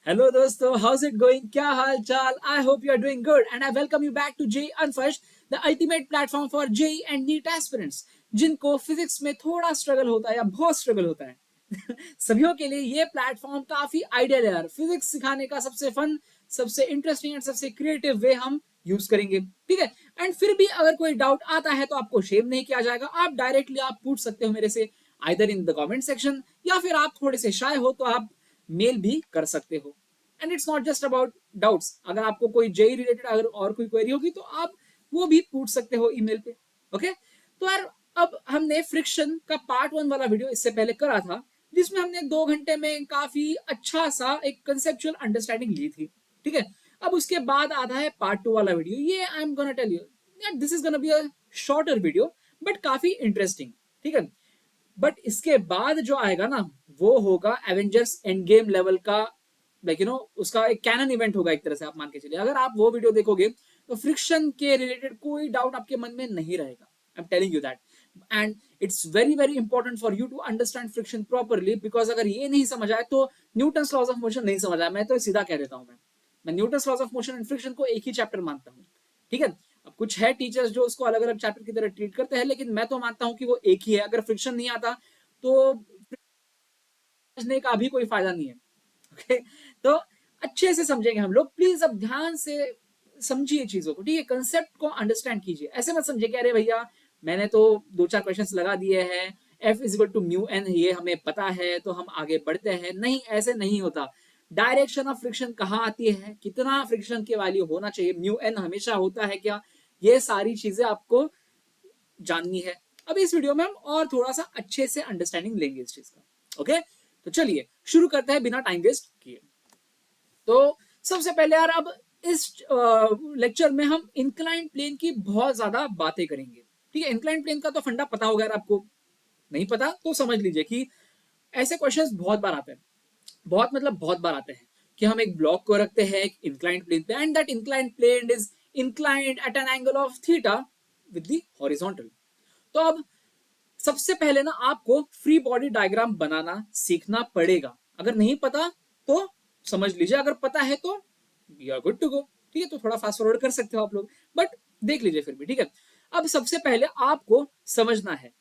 Hello दोस्तों, house it going? क्या हाल चाल? I hope you are doing good and I welcome you back to JEE unfirst, the ultimate platform for JEE and NEET aspirants जिनको physics में थोड़ा struggle होता है या बहुत स्ट्रगल होता है। सभी के लिए ये प्लेटफॉर्म काफी आइडियल है यार। फिजिक्स सिखाने का सबसे फन, सबसे इंटरेस्टिंग एंड सबसे क्रिएटिव वे हम यूज करेंगे, ठीक है। एंड फिर भी अगर कोई डाउट आता है तो आपको शेम नहीं किया जाएगा। आप डायरेक्टली आप पूछ सकते हो मेरे से, either in the comment section, या फिर आप थोड़े से शाय हो तो आप मेल भी कर सकते हो। And it's not just about doubts, अगर आपको कोई जेई रिलेटेड अगर और कोई क्वेरी होगी तो आप वो भी पूछ सकते हो ईमेल पे। ओके, तो यार अब हमने फ्रिक्शन का पार्ट 1 वाला वीडियो इससे पहले करा था, जिसमें हमने 2 घंटे में काफी अच्छा सा एक कंसेप्चुअल अंडरस्टैंडिंग ली थी, ठीक है। अब उसके बाद आता है पार्ट 2 वाला वीडियो। ये I am gonna tell you, this is gonna be a shorter video but काफी इंटरेस्टिंग, ठीक है। बट इसके बाद जो आएगा ना, वो होगा एवेंजर्स एंड गेम लेवल का, लाइक उसका एक कैनन इवेंट होगा एक तरह से, आप मान के चलिए। अगर आप वो वीडियो देखोगे तो फ्रिक्शन के रिलेटेड कोई डाउट आपके मन में नहीं रहेगा। I am telling you that. And it's very very important for you to understand friction properly, because अगर ये नहीं समझ आए तो न्यूटन्स लॉज ऑफ मोशन नहीं समझ आया। मैं तो सीधा कह देता हूँ, मैं Newton's laws of motion and friction को एक ही चैप्टर मानता हूँ, ठीक है। अब कुछ है टीचर्स जो उसको अलग अलग चैप्टर की तरह ट्रीट करते हैं, लेकिन मैं तो मानता हूँ कि वो एक ही है। अगर फ्रिक्शन नहीं आता तो समझने का भी कोई फायदा नहीं है। ओके, तो अच्छे से समझेंगे हम लोग। प्लीज अब ध्यान से समझिए चीजों को, ठीक है। कंसेप्ट को अंडरस्टैंड कीजिए। ऐसे मत समझिए कि अरे भैया मैंने तो 2-4 क्वेश्चंस लगा दिए हैं, F is equal to mu N ये हमें पता है तो हम आगे बढ़ते हैं। नहीं, ऐसे नहीं होता। डायरेक्शन ऑफ फ्रिक्शन कहाँ आती है, कितना फ्रिक्शन की वैल्यू होना चाहिए, म्यू एन हमेशा होता है क्या, ये सारी चीजें आपको जाननी है। अब इस वीडियो में हम और थोड़ा सा अच्छे से अंडरस्टैंडिंग लेंगे इस चीज का। ओके, तो चलिए शुरू करते हैं बिना टाइम वेस्ट किए। तो सबसे पहले यार, अब इस लेक्चर में हम इंक्लाइंड प्लेन की बहुत ज्यादा बातें करेंगे, ठीक है। इंक्लाइंड प्लेन का तो फंडा पता होगा यार आपको, नहीं पता तो समझ लीजिए कि ऐसे क्वेश्चंस बहुत बार आते हैं। बहुत मतलब बहुत बार आते हैं कि हम एक ब्लॉक को रखते हैं एक इंक्लाइंड प्लेन पे, and that inclined plane is inclined at an angle of theta with the horizontal. तो अब सबसे पहले ना आपको फ्री बॉडी डायग्राम बनाना सीखना पड़ेगा। अगर नहीं पता तो समझ लीजिए, अगर पता है तो you are good to go, ठीक है। तो थोड़ा फास्ट फॉरवर्ड कर सकते हो आप लोग, बट देख लीजिए फिर भी, ठीक है। अब सबसे पहले आपको समझना है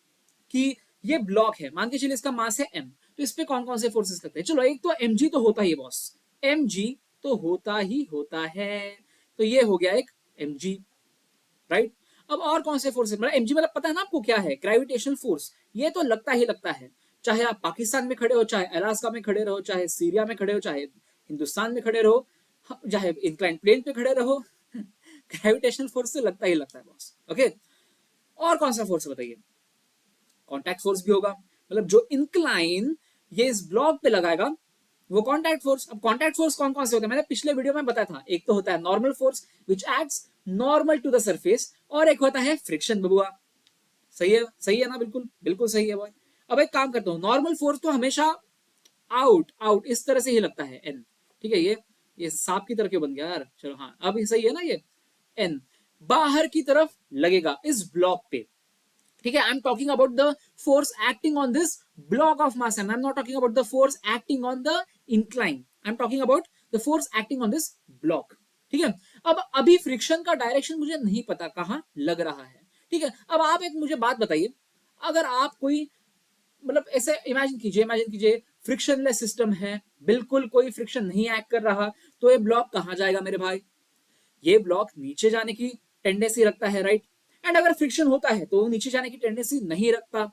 कि ये ब्लॉक है, मान के चलिए इसका मास है m, तो इस पे कौन कौन से फोर्सेस लगते हैं। चलो, एक तो mg तो होता ही बॉस, mg तो होता ही होता है। तो ये हो गया एक mg, राइट। अब और कौन से फोर्स, मतलब एमजी मतलब पता है ना आपको क्या है, ग्रेविटेशनल फोर्स। ये तो लगता ही लगता है, चाहे आप पाकिस्तान में खड़े हो, चाहे अलास्का में खड़े रहो, चाहे सीरिया में खड़े हो, चाहे हिंदुस्तान में खड़े रहो, चाहे इंक्लाइंड प्लेन पे खड़े रहो। ग्रेविटेशनल फोर्स तो लगता ही लगता है बॉस। ओके, और कौन सा फोर्स बताइए। कॉन्टैक्ट फोर्स भी होगा, मतलब जो इंक्लाइन ये इस ब्लॉक पे लगाएगा वो कॉन्टैक्ट फोर्स। अब कॉन्टैक्ट फोर्स कौन कौन से होते हैं, मैंने पिछले वीडियो में बताया था। एक तो होता है normal force which acts normal to the surface, और एक होता है फ्रिक्शन बबुआ। सही है ना, बिल्कुल बिल्कुल सही है बॉय। अब एक काम करता हूँ, नॉर्मल फोर्स तो हमेशा आउट आउट इस तरह से ही लगता है, एन, ठीक है। ये सांप की तरह क्यों बन गया यार, चलो हाँ अब सही है ना। ये एन बाहर की तरफ लगेगा इस ब्लॉक पे, ठीक है। I am talking about the force acting on this block of mass M, I am not talking about the force acting on the incline, I am talking about the force acting on this block, ठीक है। अब अभी friction का direction मुझे नहीं पता कहाँ लग रहा है, ठीक है। अब आप एक मुझे बात बताइए, अगर आप कोई, मतलब ऐसे इमेजिन कीजिए फ्रिक्शनलेस सिस्टम है, बिल्कुल कोई फ्रिक्शन नहीं एक्ट कर रहा, तो ये ब्लॉक कहाँ जाएगा मेरे भाई, ये ब्लॉक नीचे जाने की टेंडेंसी रखता है, राइट। एंड अगर फ्रिक्शन होता है तो नीचे जाने की टेंडेंसी नहीं रखता।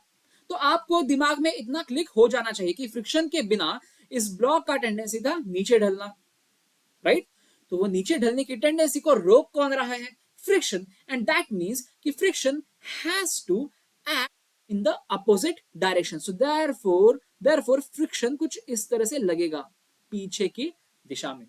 तो आपको दिमाग में इतना क्लिक हो जाना चाहिए कि फ्रिक्शन के बिना इस ब्लॉक का टेंडेंसी था नीचे ढलना, राइट। तो वो नीचे ढलने की टेंडेंसी को रोक कौन रहा है, फ्रिक्शन। एंड दैट मींस कि friction has to act in the opposite direction. So therefore friction कुछ इस तरह से लगेगा, पीछे की दिशा में।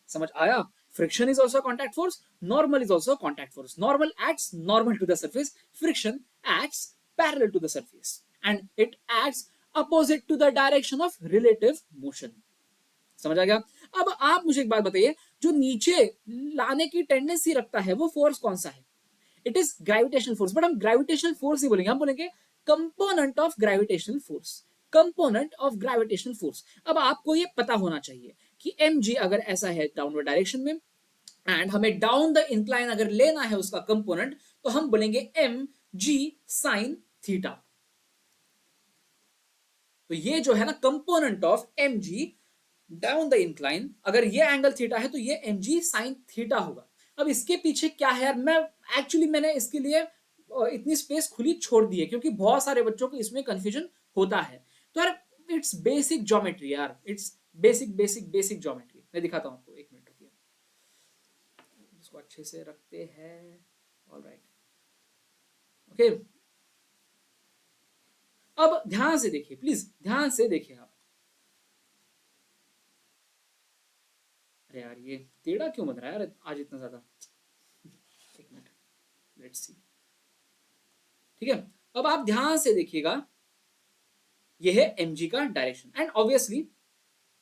समझ आया? Friction is also a contact force. Normal is also a contact force. Normal acts normal to the surface. Friction acts parallel to the surface. And it acts opposite to the direction of relative motion. समझ आ गया? अब आप मुझे एक बात बताइए, जो नीचे लाने की टेंडेंसी रखता है वो फोर्स कौन सा है? It is gravitational force, but हम ग्रेविटेशनल फोर्स नहीं बोलेंगे, हम बोलेंगे component of gravitational force. Component of gravitational force. अब आपको ये पता होना चाहिए कि एम जी अगर ऐसा है डाउनवर्ड डायरेक्शन में एंड हमें डाउन द इंक्लाइन अगर लेना है उसका कंपोनेंट, तो हम बोलेंगे एम जी साइन थीटा। तो ये जो है ना component of M G down the incline, अगर ये एंगल थीटा है तो ये एम जी साइन थीटा होगा। अब इसके पीछे क्या है यार, मैं एक्चुअली मैंने इसके लिए इतनी स्पेस खुली छोड़ दी है क्योंकि बहुत सारे बच्चों को इसमें कंफ्यूजन होता है। तो यार इट्स बेसिक ज्योमेट्री यार, it's basic basic basic geometry. मैं दिखाता हूं आपको, एक मिनट रुकिए, इसको अच्छे से रखते हैं। ऑलराइट, ओके, अब ध्यान से देखिए, प्लीज ध्यान से देखिए आप। अरे यार ये टेढ़ा क्यों बन रहा है यार आज इतना ज्यादा, एक मिनट, लेट्स सी। ठीक है, अब आप ध्यान से देखिएगा, ये है mg का direction and obviously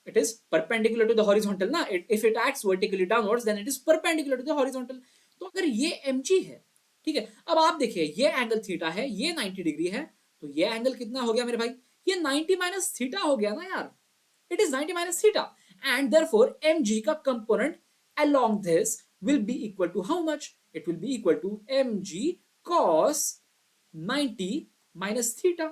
it is perpendicular to the horizontal ना, if it acts vertically downwards then it is perpendicular to the horizontal। तो अगर ये mg है, ठीक है, अब आप देखिए ये एंगल थीटा है, ये 90 डिग्री है, तो ये एंगल कितना हो गया मेरे भाई, ये 90 माइनस थीटा हो गया ना यार, it is 90 minus theta and therefore mg का component along this will be equal to how much, it will be equal to mg cos 90 minus theta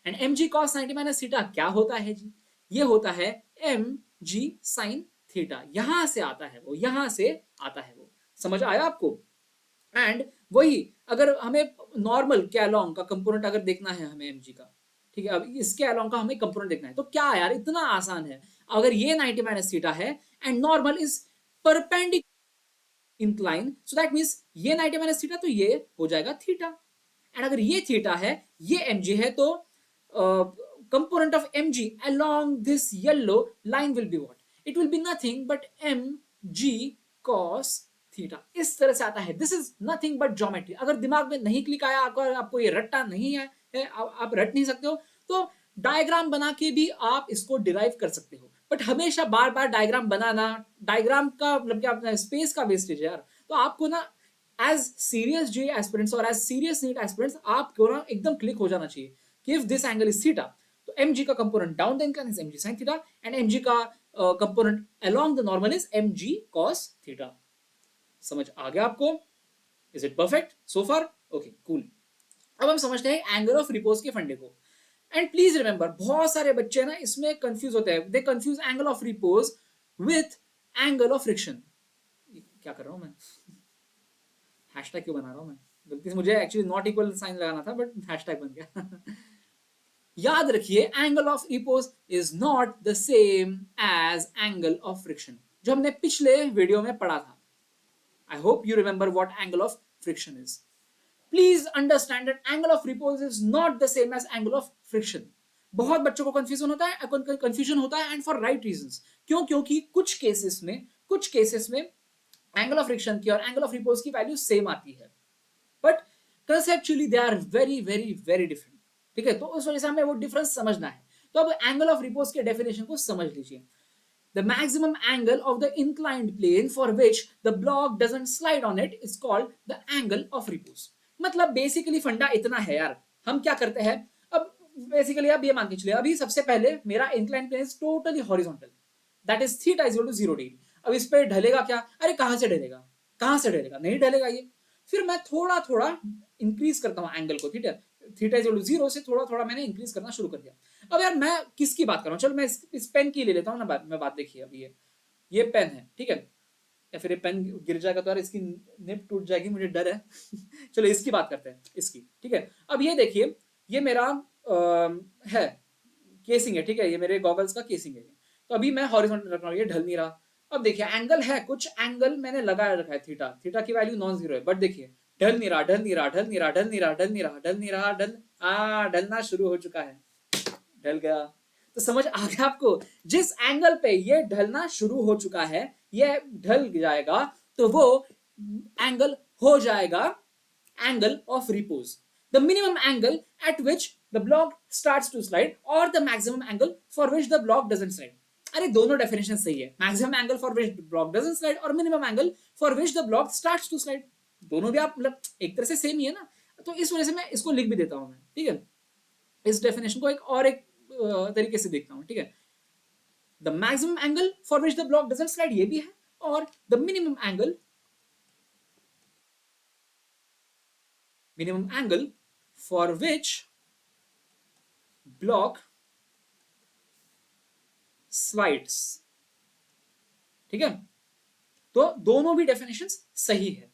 and mg cos 90 minus theta क्या होता है जी, ये होता है mg sin theta। यहां से आता है वो, यहां से आता है वो, समझ आया आपको। एंड वही अगर हमें नॉर्मल के अलोंग का कंपोनेंट अगर देखना है हमें mg का, ठीक है, अब इसके अलोंग का हमें कंपोनेंट देखना है, तो क्या यार इतना आसान है, अगर ये 90 माइनस थीटा है and normal is perpendicular incline, so that means ये 90 माइनस थीटा तो ये हो जाएगा थीटा, एंड अगर ये थीटा है ये mg है, तो component of mg along this yellow line will be what, it will be nothing but mg cos theta. इस तरह से आता है, this is nothing but geometry. अगर दिमाग में नहीं क्लिक आया आपको, आपको ये रट्टा नहीं है, आप रट नहीं सकते हो, तो डायग्राम बना के भी आप इसको डिराइव कर सकते हो, बट हमेशा बार बार डायग्राम बनाना, डायग्राम का मतलब क्या, स्पेस का वेस्टेज है यार। तो आपको ना एज सीरियस जे एस्पिरेंट्स और एज सीरियस नीट एस्पिरेंट्स आपको ना एकदम क्लिक हो जाना चाहिए कि if this angle is theta, तो mg का component down the incline is mg sin theta and mg का component along the normal is mg cos theta. समझ आ गया आपको? Is it perfect so far? Okay cool. अब हम समझते हैं एंगल ऑफ रिपोज के फंडे को। एंड प्लीज रिमेंबर, बहुत सारे बच्चे ना इसमें कंफ्यूज होते हैं, they confuse angle of repose with angle of friction. क्या कर रहा हूं मैं, हैशटैग क्यों बना रहा हूं मैं, गलती से मुझे एक्चुअली नॉट इक्वल साइन लगाना था बट हैशटैग बन गया। याद रखिए angle of repose is not the same as angle of friction, जो हमने पिछले वीडियो में पढ़ा था। I hope you remember what angle of friction is. Please understand that angle of repose is not the same as angle of friction. बहुत बच्चों को confusion होता है एंड फॉर राइट रीजंस। क्यों? क्योंकि कुछ केसेस में एंगल ऑफ फ्रिक्शन की और एंगल ऑफ रिपोज की वैल्यू सेम आती है, but conceptually they are very very very different. ठीक है, तो उस वजह से हमें वो डिफरेंस समझना है। तो अब एंगल ऑफ रिपोज के डेफिनेशन को समझ लीजिए। The maximum angle of the inclined plane for which the block doesn't slide on it is called the angle of repose। मतलब बेसिकली फंडा इतना है यार, हम क्या करते हैं, अब बेसिकली अब ये मान के चलिए, अभी सबसे पहले मेरा inclined plane is totally horizontal, that is theta is equal to 0 degree. अब इस पे ढलेगा क्या, अरे कहां से ढलेगा, कहां से ढलेगा, नहीं ढलेगा ये। फिर मैं थोड़ा थोड़ा इंक्रीज करता हूं एंगल को, ठीक है, थीटा इज इक्वल टू 0 से थोड़ा थोड़ा मैंने इंक्रीज करना शुरू कर दिया। अब यार मैं किसकी बात कर रहा हूँ, चलो मैं इस पेन की ले लेता हूँ ना, मैं बात देखिए, अभी ये पेन है, ठीक है, या फिर ये पेन गिर जाएगा तो यार इसकी निब टूट जाएगी, मुझे डर है। चलो इसकी बात करते हैं, इसकी, ठीक है। अब ये देखिए, ये मेरा है केसिंग है, ठीक है, ये मेरे गॉगल्स का केसिंग है। तो अभी मैं हॉरिजॉन्टल रख रहा हूँ, ये ढल नहीं रहा। अब देखिए एंगल है, कुछ एंगल मैंने लगा रखा है, थीटा, थीटा की वैल्यू नॉन जीरो है, बट देखिए ढल नहीं रहा, ढल नहीं रहा, ढल नहीं रहा, ढल नहीं रहा, ढल नहीं रहा, ढल नहीं रहा, ढलना शुरू हो चुका है, ढल गया। तो समझ आ गया आपको, जिस एंगल पे ये ढलना शुरू हो चुका है, ये ढल जाएगा, तो वो एंगल हो जाएगा angle of repose. The minimum angle at which the block starts to slide और the maximum angle for which the block doesn't slide. अरे दोनों डेफिनेशन सही है, maximum angle for which the block doesn't slide और minimum angle for which the block starts to slide, दोनों भी आप मतलब एक तरह से सेम ही है ना। तो इस वजह से मैं इसको लिख भी देता हूं मैं, ठीक है। इस डेफिनेशन को एक और एक तरीके से देखता हूं, ठीक है। The maximum angle for which the block doesn't slide ये भी है, और the minimum angle for which block slides. ठीक है, तो दोनों भी डेफिनेशंस सही है।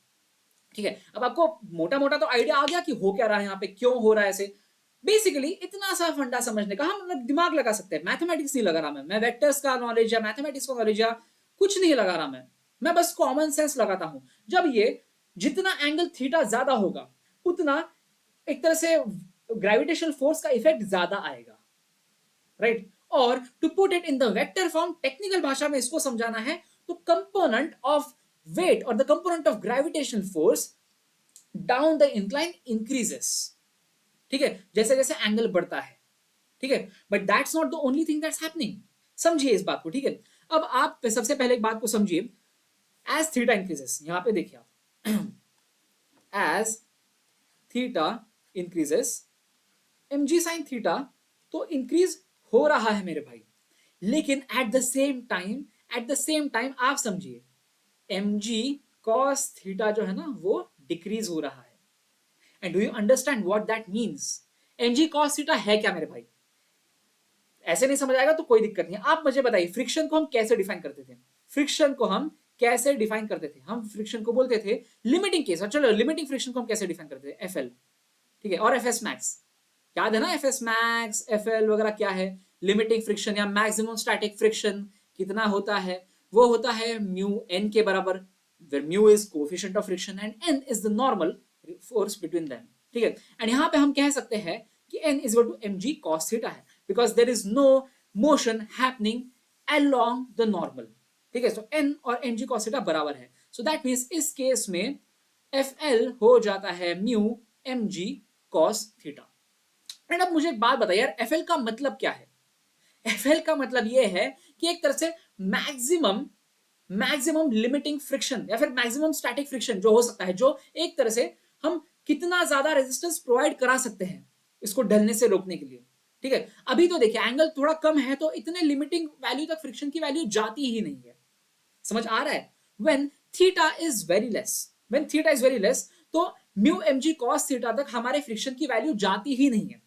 ठीक है, अब आपको मोटा मोटा तो आइडिया आ गया कि हो क्या रहा है यहाँ पे, क्यों हो रहा है ऐसे। बेसिकली इतना सा फंडा समझने का हम मतलब दिमाग लगा सकते हैं, मैथमेटिक्स नहीं लगा रहा मैं वेक्टर्स का नॉलेज या मैथमेटिक्स का नॉलेज या कुछ नहीं लगा रहा मैं बस कॉमन सेंस लगाता हूं। जब ये जितना एंगल थीटा ज्यादा होगा उतना एक तरह से ग्रेविटेशनल फोर्स का इफेक्ट ज्यादा आएगा, राइट। और to put it in the vector form, technical भाषा में इसको समझाना है, तो कंपोनेंट ऑफ वेट और the component of gravitational force down the incline increases. ठीक है, जैसे जैसे एंगल बढ़ता है। ठीक है, but that's not the only thing that's happening. समझिए इस बात को। ठीक है, अब आप सबसे पहले एक बात को समझिए, एज थीटा इंक्रीजेस, यहां पे देखिए आप, as theta increases mg sin theta तो इंक्रीज हो रहा है मेरे भाई, लेकिन एट द सेम टाइम आप समझिए mg cos थीटा जो है ना वो डिक्रीज हो रहा है। And do you understand what that means? mg cos theta है क्या मेरे भाई? ऐसे नहीं समझ आएगा तो कोई दिक्कत नहीं। आप मुझे बताइए फ्रिक्शन को हम कैसे डिफाइन करते थे? फ्रिक्शन को हम कैसे डिफाइन करते थे? हम फ्रिक्शन को बोलते थे लिमिटिंग केस। चलो लिमिटिंग फ्रिक्शन को हम कैसे डिफाइन करते थे? F L. ठीक है, और एफ एस मैक्स, याद है ना? F S max F L वगैरह क्या है? लिमिटिंग फ्रिक्शन या मैक्सिमम स्टैटिक फ्रिक्शन कितना होता है? वो होता है म्यू एन के बराबर, where mu is coefficient of friction and n is the normal force between them। ठीक है, एंड यहां पे हम कह सकते हैं कि n is equal to mg cos theta है, because there is no motion happening along the normal। ठीक है, so n और mg cos theta बराबर है, so that means इस केस में fl हो जाता है mu mg cos theta। And अब मुझे एक बात बताइए यार, fl का मतलब क्या है? fl का मतलब ये है कि एक तरह से मैक्सिमम लिमिटिंग फ्रिक्शन या फिर मैक्सिमम स्टैटिक फ्रिक्शन जो हो सकता है, जो एक तरह से हम कितना ज्यादा रेजिस्टेंस प्रोवाइड करा सकते हैं इसको ढलने से रोकने के लिए। ठीक है, अभी तो देखिए एंगल थोड़ा कम है तो इतने लिमिटिंग वैल्यू तक फ्रिक्शन की वैल्यू जाती ही नहीं है। समझ आ रहा है? When theta is very less, when theta is very less तो म्यू mg cos थीटा तक हमारे फ्रिक्शन की वैल्यू जाती ही नहीं है।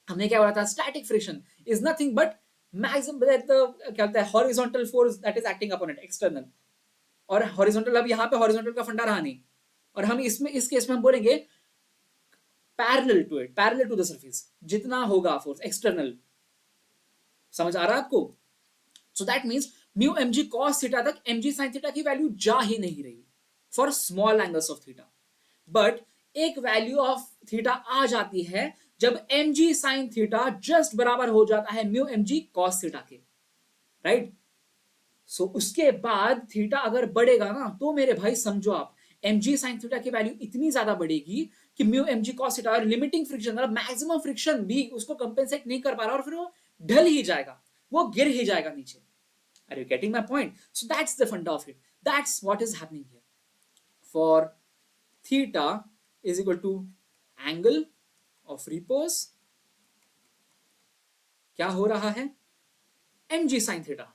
हमने क्या बोला था? Static friction is nothing but maximum क्या होता है? Horizontal force that is acting upon it, external. और हॉरिजॉन्टल, अब यहाँ पे हॉरिजॉन्टल का फंडा रहा नहीं, और हम इसमें इस केस में हम बोलेंगे parallel to it, parallel to the surface जितना होगा फोर्स एक्सटर्नल। समझ आ रहा है आपको? So that means mu mg cos theta तक mg sin थीटा की वैल्यू जा ही नहीं रही for small angles of theta, but एक वैल्यू ऑफ थीटा आ जाती है जब mg sin थीटा जस्ट बराबर हो जाता है म्यू mg cos थीटा के, राइट। सो उसके बाद थीटा अगर बढ़ेगा ना तो मेरे भाई समझो आप mg sin थीटा की वैल्यू इतनी ज्यादा बढ़ेगी कि म्यू mg cos थीटा और लिमिटिंग फ्रिक्शन मतलब मैक्सिमम फ्रिक्शन भी उसको कंपेंसेट नहीं कर पा रहा और फिर वो ढल ही जाएगा, वो गिर ही जाएगा नीचे। Are you getting my point? So that's the funda of it. That's what is happening here. For theta is equal to angle of repose, क्या हो रहा है? mg sin theta,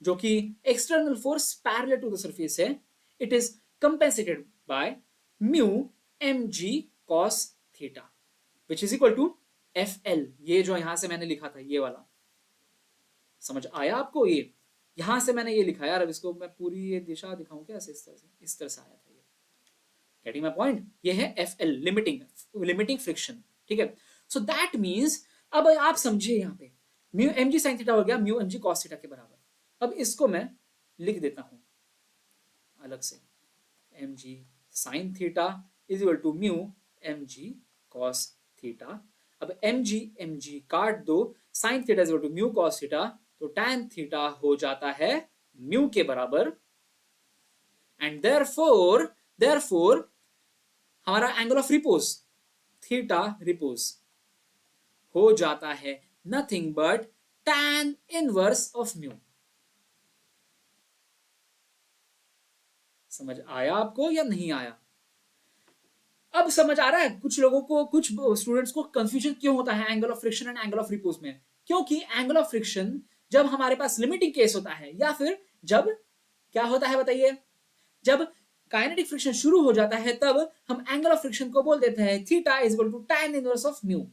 जो कि external force parallel to the surface है, it is compensated by mu mg cos theta which is equal to fl। ये जो यहां से मैंने लिखा था ये वाला, समझ आया आपको? ये यहां से मैंने ये लिखा यार, अब इसको मैं पूरी ये दिशा दिखाऊं क्या? ऐसे इस तरह से आया था ये। Getting my point? ये है fl, लिमिटिंग फ्रिक्शन। ठीक है, सो दैट मींस अब आप समझिए यहां पे म्यू mg sin थीटा हो गया म्यू mg cos थीटा के बराबर। अब इसको मैं लिख देता हूं अलग से, mg sin theta is equal to mu mg cos theta. अब mg काट दो, sin theta is equal to mu cos theta, तो tan थीटा हो जाता है म्यू के बराबर। एंड देयरफॉर हमारा angle of repose theta repose हो जाता है nothing but tan inverse of mu. समझ आया आपको या नहीं आया? अब समझ आ रहा है कुछ लोगों को, कुछ स्टूडेंट्स को कंफ्यूजन क्यों होता है angle of friction and angle of repose में? क्योंकि एंगल ऑफ फ्रिक्शन जब हमारे पास लिमिटिंग केस होता है, या फिर जब क्या होता है बताइए, जब काइनेटिक फ्रिक्शन शुरू हो जाता है तब हम एंगल ऑफ फ्रिक्शन को बोल देते हैं theta is equal to tan inverse of mu.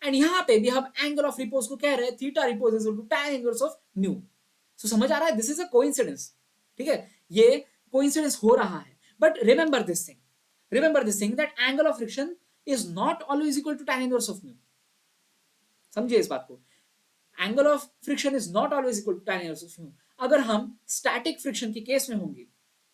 And यहाँ पे भी हम एंगल ऑफ रिपोज को कह रहे हैं theta repose is equal to tan inverse of mu. So समझ आ रहा है, दिस इज अ कोइंसिडेंस, ठीक है, ये कोइंसिडेंस हो रहा है। But remember this thing, remember this thing that angle of friction is not always equal to tan inverse of mu. समझिए इस बात को, angle of friction is not always equal to tan inverse of mu. अगर हम static friction के case में होंगे,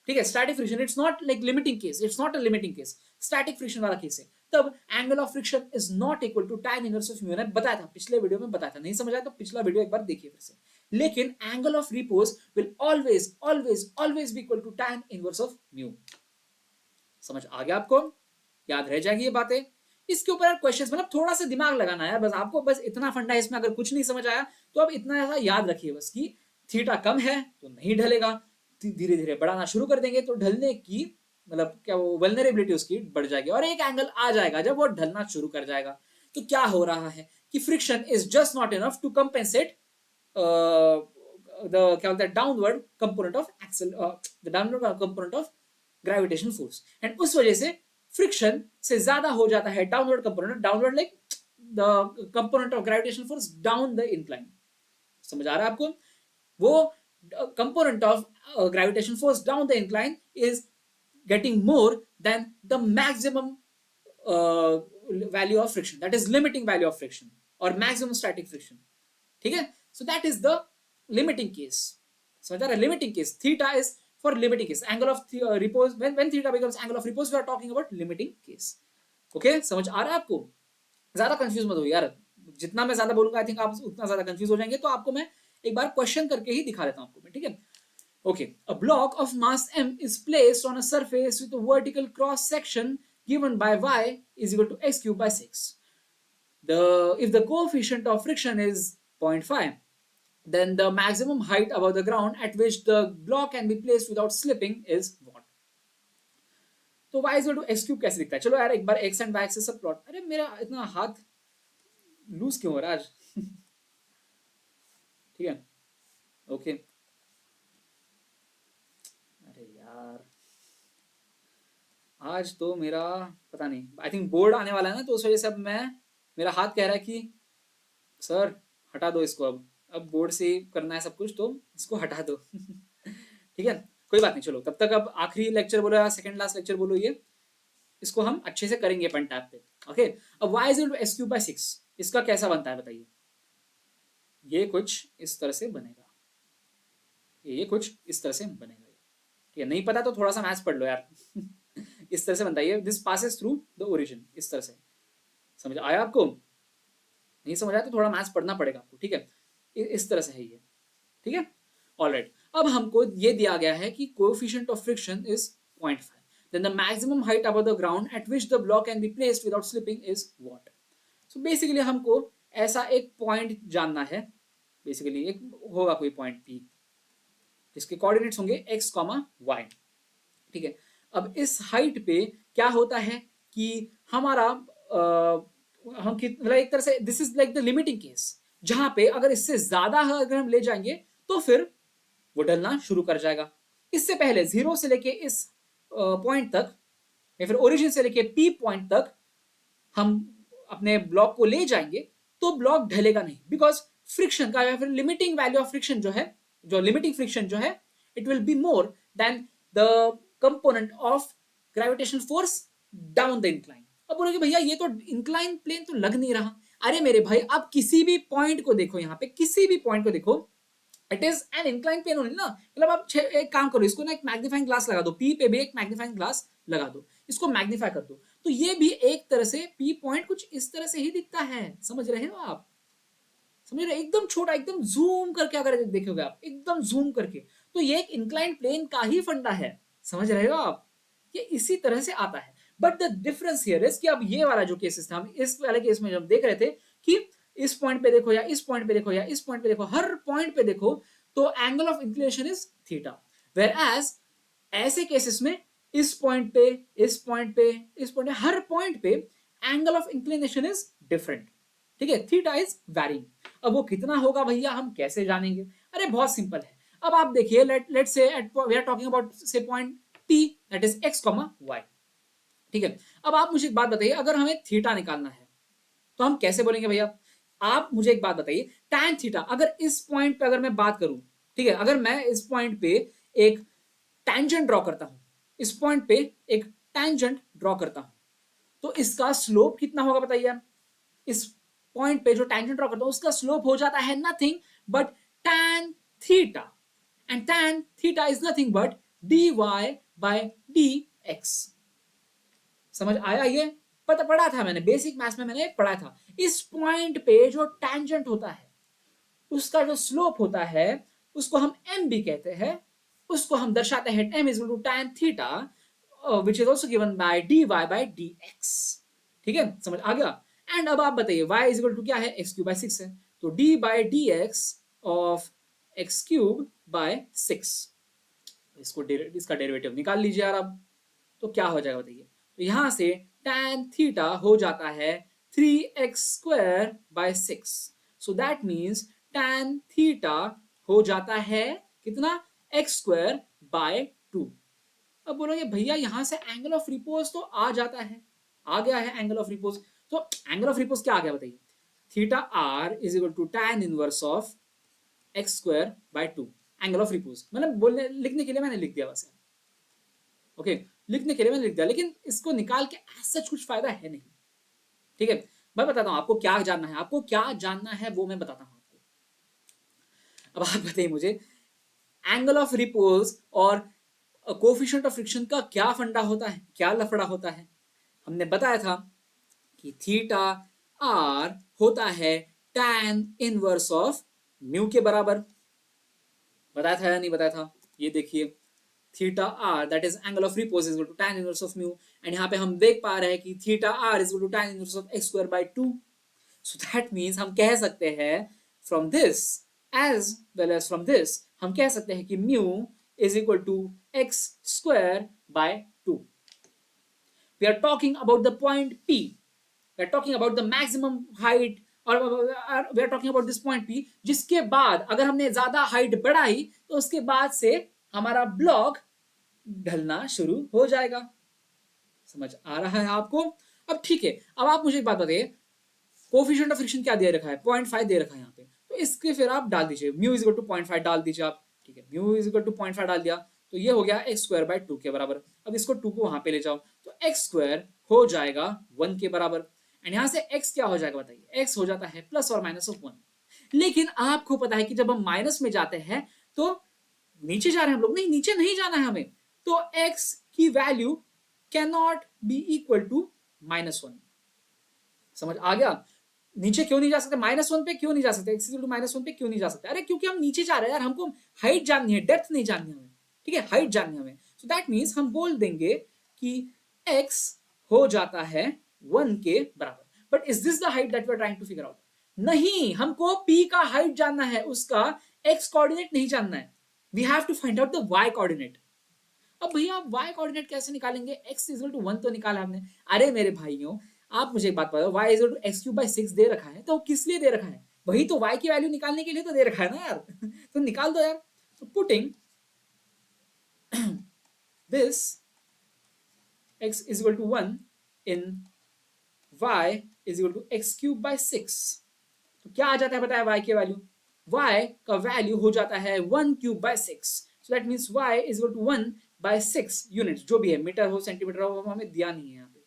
ठीक है, static friction, it's not like limiting case, it's not a limiting case, static friction वाला केस है, तब angle of friction is not equal to tan inverse of mu. मैंने बताया था, पिछले वीडियो में बताया था, नहीं समझ आया तो पिछला वीडियो एक बार देखिए फिर से। लेकिन angle of repose will always always always be equal to tan inverse of mu. समझ आ गया आपको, याद रह जाएगी ये बातें। इसके ऊपर यार क्वेश्चंस, मतलब थोड़ा सा दिमाग लगाना है बस आपको, बस इतना फंडा है इसमें। अगर कुछ नहीं समझ आया तो अब इतना ऐसा याद रखिए बस कि थीटा कम है तो नहीं ढलेगा, धीरे धीरे बढ़ाना शुरू कर देंगे तो ढलने की मतलब क्या वो वल्नरेबिलिटी उसकी बढ़ जाएगी, और एक एंगल आ जाएगा जब वो ढलना शुरू कर जाएगा। तो क्या हो रहा है कि friction is just not enough to compensate the क्या बोलते हैं downward component of axle, the downward component of gravitation force, and उस वजह से फ्रिक्शन से ज्यादा हो जाता है downward component, downward like the component of gravitation force down the incline. समझ आ रहा है आपको, वो component of gravitation force down the incline is getting more than the maximum value of friction, that is limiting value of friction or maximum static friction, ठीक है। so that is the limiting case, so that a limiting case theta is for limiting case, angle of repose, when theta becomes angle of repose we are talking about limiting case, okay। समझ आ रहा है आपको, ज्यादा confuse मत हो यार, जितना मैं ज्यादा बोलूंगा आई थिंक आप उतना ज्यादा कंफ्यूज हो जाएंगे। तो आपको मैं एक बार क्वेश्चन करके ही दिखा देता हूं आपको मैं, ठीक है। Okay, a block of mass m is placed on a surface with a vertical cross section given by y is equal to x cube by 6. If the coefficient of friction is 0.5, then the maximum height above the ground at which the block can be placed without slipping is what? तो y is equal to x cube कैसे दिखता है? चलो यार एक बार x and y axis सब plot, अरे मेरा इतना हाथ लूज क्यों हो रहा है आज? ठीक है, ओके। अरे यार आज तो मेरा पता नहीं, आई थिंक बोर्ड आने वाला है ना, तो उस वजह से अब मेरा हाथ कह रहा है कि सर हटा दो इसको, अब बोर्ड से करना है सब कुछ तो इसको हटा दो। ठीक है, कोई बात नहीं, चलो तब तक अब आखिरी लेक्चर बोलो या सेकंड लास्ट लेक्चर बोलो, ये इसको हम अच्छे से करेंगे पेन टैब पे, ओके। अब y is equal to x cube by 6, इसका कैसा बनता है बताइए? ये कुछ इस तरह से बनेगा, ये कुछ इस तरह से बनेगा, ठीक है। नहीं पता तो थोड़ा सा मैथ्स पढ़ लो यार। इस तरह से बनता है, this passes through the origin, इस तरह से। समझ आया आपको? नहीं समझ आया तो थोड़ा मैथ्स पढ़ना पड़ेगा आपको, ठीक है। इस तरह से है ये, ठीक है, ऑलराइट। अब हमको ये दिया गया है कि coefficient of friction is 0.5, then the maximum height above the ground at which the block can be placed without slipping is what? So basically हमको ऐसा एक पॉइंट जानना है, बेसिकली एक होगा कोई पॉइंट P जिसके कोऑर्डिनेट्स होंगे x, y, ठीक है। अब इस हाइट पे क्या होता है कि हमारा हम मतलब एक तरह से this is like the limiting case, जहां पे अगर इससे ज्यादा अगर हम ले जाएंगे तो फिर वो ढलना शुरू कर जाएगा। इससे पहले जीरो से लेके इस पॉइंट तक या फिर ओरिजिन से लेके P पॉइंट तक हम अपने ब्लॉक को ले जाएंगे तो ब्लॉक ढलेगा नहीं, बिकॉज फ्रिक्शन का या फिर लिमिटिंग वैल्यू ऑफ फ्रिक्शन जो है, जो लिमिटिंग फ्रिक्शन जो है, it will be more than the component of gravitation force down the incline. अब बोलोगे भैया ये तो इंक्लाइन प्लेन तो लग नहीं रहा। अरे मेरे भाई आप किसी भी पॉइंट को देखो, यहाँ पे किसी भी पॉइंट को देखो, it is an incline plane only ना। मतलब आप एक काम करो, इसको ना एक मैग्नीफाइंग ग्लास लगा दो, पी पे भी एक मैग्नीफाइंग ग्लास लगा दो, इसको मैग्नीफाई कर दो, तो ये भी एक तरह से पी पॉइंट कुछ इस तरह से ही दिखता है। समझ रहे हो आप? समझ रहे? एकदम छोटा, एकदम जूम करके अगर देखोगे आप, एकदम जूम करके, तो ये एक इंक्लाइन प्लेन का ही फंडा है। समझ रहे हो आप? ये इसी तरह से आता है। But the difference here is कि अब ये वाला जो केसेस था, हम इस वाले केस में जब देख रहे थे कि इस पॉइंट पे देखो या इस पॉइंट पे देखो या इस पॉइंट पे देखो, हर पॉइंट पे देखो तो angle of inclination is theta. Whereas ऐसे केसेस में इस पॉइंट पे, इस पॉइंट पे, इस पॉइंट पे, हर पॉइंट पे angle of inclination is different. ठीक है, थीटा इज वैरिंग। अब वो कितना होगा भैया, हम कैसे जानेंगे? अरे बहुत सिंपल है। अब आप देखिए, लेट से वी आर टॉकिंग अबाउट से point P, that is x, y। ठीक है, अब आप मुझे एक बात बताइए, अगर हमें थीटा निकालना है तो हम कैसे बोलेंगे भैया? आप मुझे एक बात बताइए, tan थीटा, अगर इस पॉइंट पे अगर मैं बात करूं, ठीक है, अगर मैं इस पॉइंट पे एक टेंजेंट ड्रॉ करता हूं, इस पॉइंट पे एक टेंजेंट ड्रॉ करता हूं, तो इसका स्लोप कितना होगा बताइए? इस पॉइंट पे जो टेंजेंट ड्रॉ करता हूं उसका स्लोप हो जाता है nothing but tan theta, and tan theta is nothing but dy by dx। समझ आया ये? पता पढ़ा था मैंने, बेसिक मैथ्स में मैंने पढ़ा था। इस पॉइंट पे जो टेंजेंट होता है उसका जो स्लोप होता है उसको हम m भी कहते हैं, उसको हम दर्शाते हैं m is to tan theta which is also given by dy by dx। ठीक है, समझ आ गया? एंड अब आप बताइए y इज टू क्या है, x क्यूब बाय 6 है, तो d by dx of x cube by 6, इसका डेरिवेटिव निकाल लीजिए यार। अब तो क्या हो जाएगा बताइए? तो यहां से tan थीटा हो जाता है 3x square by 6, so that means tan theta हो जाता है कितना, x स्क्वायर बाय 2। अब बोलोगे भैया यहां से एंगल ऑफ रिपोज तो आ जाता है, आ गया है एंगल ऑफ रिपोज। तो एंगल ऑफ रिपोज क्या आ गया बताइए? Theta r is equal to tan inverse of x square by 2। Angle of repose मतलब बोलने लिखने के लिए मैंने लिख दिया बस, ओके, लिखने के लिए मैंने लिख दिया, लेकिन इसको निकाल के सच कुछ फायदा है नहीं। ठीक है, मैं बताता हूं आपको क्या जानना है, आपको क्या जानना है वो मैं बताता हूं आपको। अब आप बताइए मुझे, एंगल ऑफ रिपोज और कोफिशिएंट ऑफ फ्रिक्शन का क्या फंडा होता है, क्या लफड़ा होता है? हमने बताया था कि थीटा आर होता है tan इनवर्स ऑफ म्यू के बराबर। बताया था या नहीं बताया था? ये देखिए, theta R that is angle of repose is to tan inverse of mu, and यहाँ पे हम देख पा रहे हैं कि theta R is to tan inverse of x square by 2। So that means हम कह सकते हैं from this as well as from this, हम कह सकते हैं कि mu is equal to x square by 2। We are talking about the point P. We are talking about the maximum height, और we are talking about this point P, जिसके बाद अगर हमने ज्यादा हाइट बढ़ाई तो उसके बाद से हमारा ब्लॉक ढलना शुरू हो जाएगा। समझ आ रहा है आपको? अब ठीक है, अब आप मुझे एक बात बताइए, कोफिशिएंट ऑफ फ्रिक्शन क्या दे रखा है, 0.5 दे रखा है यहाँ पे, तो इसके फिर आप डाल दीजिए, म्यू इज इक्वल टू 0.5 डाल दीजिए आप। ठीक है, म्यू इज इक्वल टू 0.5 डाल दिया, तो ये हो गया x स्क्वायर बाय 2 के बराबर। अब इसको 2 को वहां पे ले जाओ तो x स्क्वायर हो जाएगा 1 के बराबर, एंड यहां से x क्या हो जाएगा बताइए? x हो जाता है प्लस और माइनस ऑफ 1। लेकिन आपको पता है कि जब हम माइनस में जाते हैं तो नीचे जा रहे हैं हम लोग, नहीं नीचे नहीं जाना है हमें, तो x की value can not be equal to -1। समझ आ गया? नीचे क्यों नहीं जा सकते, -1 पे क्यों नहीं जा सकते, x इक्वल टू -1 पे क्यों नहीं जा सकते? अरे क्योंकि हम नीचे जा रहे हैं यार, हमको हाइट जाननी है, डेप्थ नहीं जाननी हमें। ठीक है, हाइट जाननी है हमें, सो दैट मीन्स हम बोल देंगे कि x हो जाता है 1 के बराबर। But is this the height that we are trying to figure out? नहीं, हमको p का हाइट जानना है, उसका x कोऑर्डिनेट नहीं जानना है। We have to find out the y coordinate. अब भैया आप y कोऑर्डिनेट कैसे निकालेंगे? x इक्वल टू 1 तो निकाला हमने। अरे मेरे भाइयों, आप मुझे एक बात बताओ, y equal to x cube by 6 दे रखा है, तो किस लिए दे रखा है? वही तो y की वैल्यू निकालने के लिए तो दे रखा है ना यार। तो निकाल दो यार। तो putting this x is equal to 1 in y is equal to x cube by 6, तो क्या आ जाता है बताया y की वैल्यू? y का वैल्यू हो जाता है 1 cube by 6, so that means y is equal to 1 by 6 units, जो भी है, मीटर हो सेंटीमीटर हो, हमें दिया नहीं है यहाँ पे।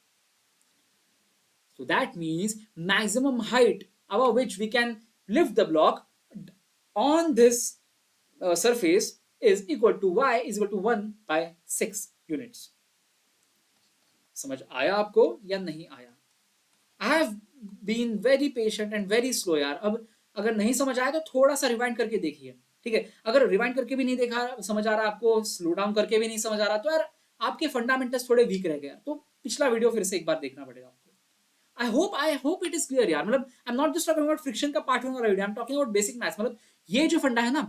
So that means maximum height above which we can lift the block on this surface is equal to y is equal to 1 by 6 units. समझ आया आपको या नहीं आया? I have been very patient and very slow यार। अब अगर नहीं समझ आया तो थोड़ा सा रिवाइंड करके देखिए। ठीक है, अगर रिवाइंड करके भी नहीं देखा समझ आ रहा आपको, स्लो डाउन करके भी नहीं समझ आ रहा, तो यार आपके फंडामेंटल्स थोड़े वीक रह गए, तो पिछला वीडियो फिर से एक बार देखना पड़ेगा आपको। I hope it is clear यार। मतलब I'm not just talking about friction का पार्ट वन वाला video, I'm talking about basic maths। मतलब ये जो फंडा है ना,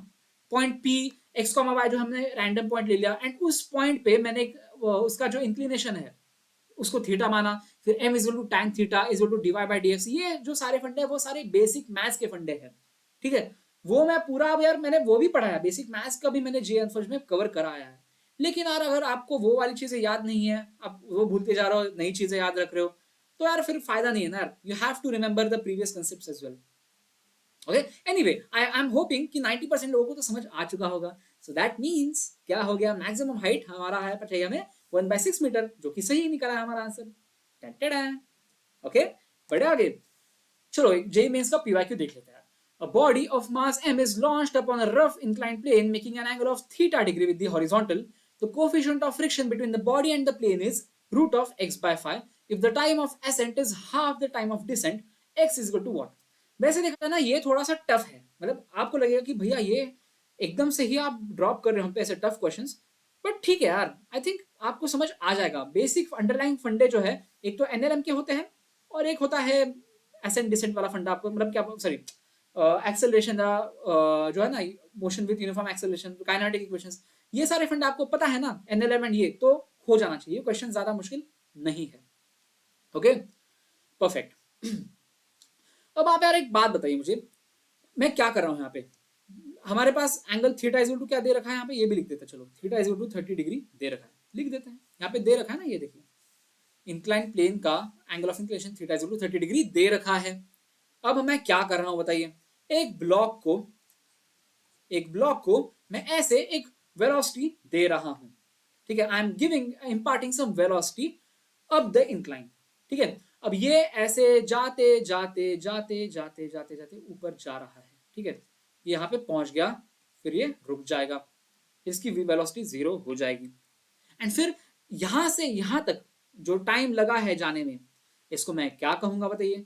पॉइंट P x, y जो हमने रैंडम पॉइंट ले लिया, एंड उस पॉइंट पे मैंने उसका जो इंक्लिनेशन है उसको थीटा माना, फिर m is to tan theta is to dy by dx। ये जो सारे फंडे हैं वो सारे बेसिक मैथ्स के फंडे हैं, ठीक है। वो मैं पूरा, अब यार मैंने वो भी पढ़ा है, बेसिक मैथ्स का भी मैंने जे फर्स्ट में कवर कराया है। लेकिन यार अगर आपको वो वाली चीजें याद नहीं है, आप वो भूलते जा रहे हो, नई चीजें याद रख रहे हो, तो यार फिर फायदा नहीं है ना यार। You have to remember the previous concepts as well. Okay, anyway I am hoping कि 90% लोगों को तो समझ आ चुका होगा। सो दैट मीन्स क्या हो गया, मैक्सिमम हाइट हमारा है पठैया में 1/6 मीटर, जो कि सही निकला है हमारा आंसर। ओके, बढ़े आगे। चलो जेई मेंस का पीवाईक्यू देख लेते हैं। A body of mass m is launched upon a rough inclined plane making an angle of theta degree with the horizontal. The coefficient of friction between the body and the plane is root of x by 5. If the time of ascent is half the time of descent, x is equal to what? वैसे देखा ना ये थोड़ा सा tough है, मतलब आपको लगेगा कि भैया ये एकदम से ही आप ड्रॉप कर रहे हो ऐसे टफ क्वेश्चंस, बट ठीक है यार, आई थिंक आपको समझ आ जाएगा। बेसिक अंडरलाइन फंडे जो है, एक तो एनएलएम के होते हैं और एक होता है एसेंट डिसेंट वाला फंडा। आपको मतलब क्या, सॉरी, एक्सेलरेशन जो है ना, motion with uniform acceleration, kinetic equations, ये सारे फंडे आपको पता है ना, एनएलएम एंड ये तो हो जाना चाहिए, क्वेश्चन ज्यादा मुश्किल नहीं है। Okay, perfect. अब आप यार एक बात बताइए मुझे, मैं क्या कर रहा हूं यहाँ पे। हमारे पास एंगल थीटा इज टू क्या दे रखा है यहाँ पे, ये भी लिख देते हैं। चलो थीटा इज टू 30 डिग्री दे रखा है, लिख देते हैं। यहाँ पे दे रखा है ना, ये देखिए इंक्लाइन प्लेन का angle of inclination theta is to 30 degree दे रखा है। अब मैं क्या कर रहा हूं बताइए, एक ब्लॉक को मैं ऐसे एक वेलोसिटी दे रहा हूं, ठीक है। I am giving imparting some velocity up the incline, ठीक है। अब ये ऐसे जाते जाते जाते जाते जाते जाते ऊपर जा रहा है, ठीक है। यहाँ पे पहुंच गया, फिर ये रुक जाएगा, इसकी वेलोसिटी 0 हो जाएगी। एंड फिर यहां से यहां तक जो टाइम लगा है जाने में, इसको मैं क्या कहूंगा बताइए,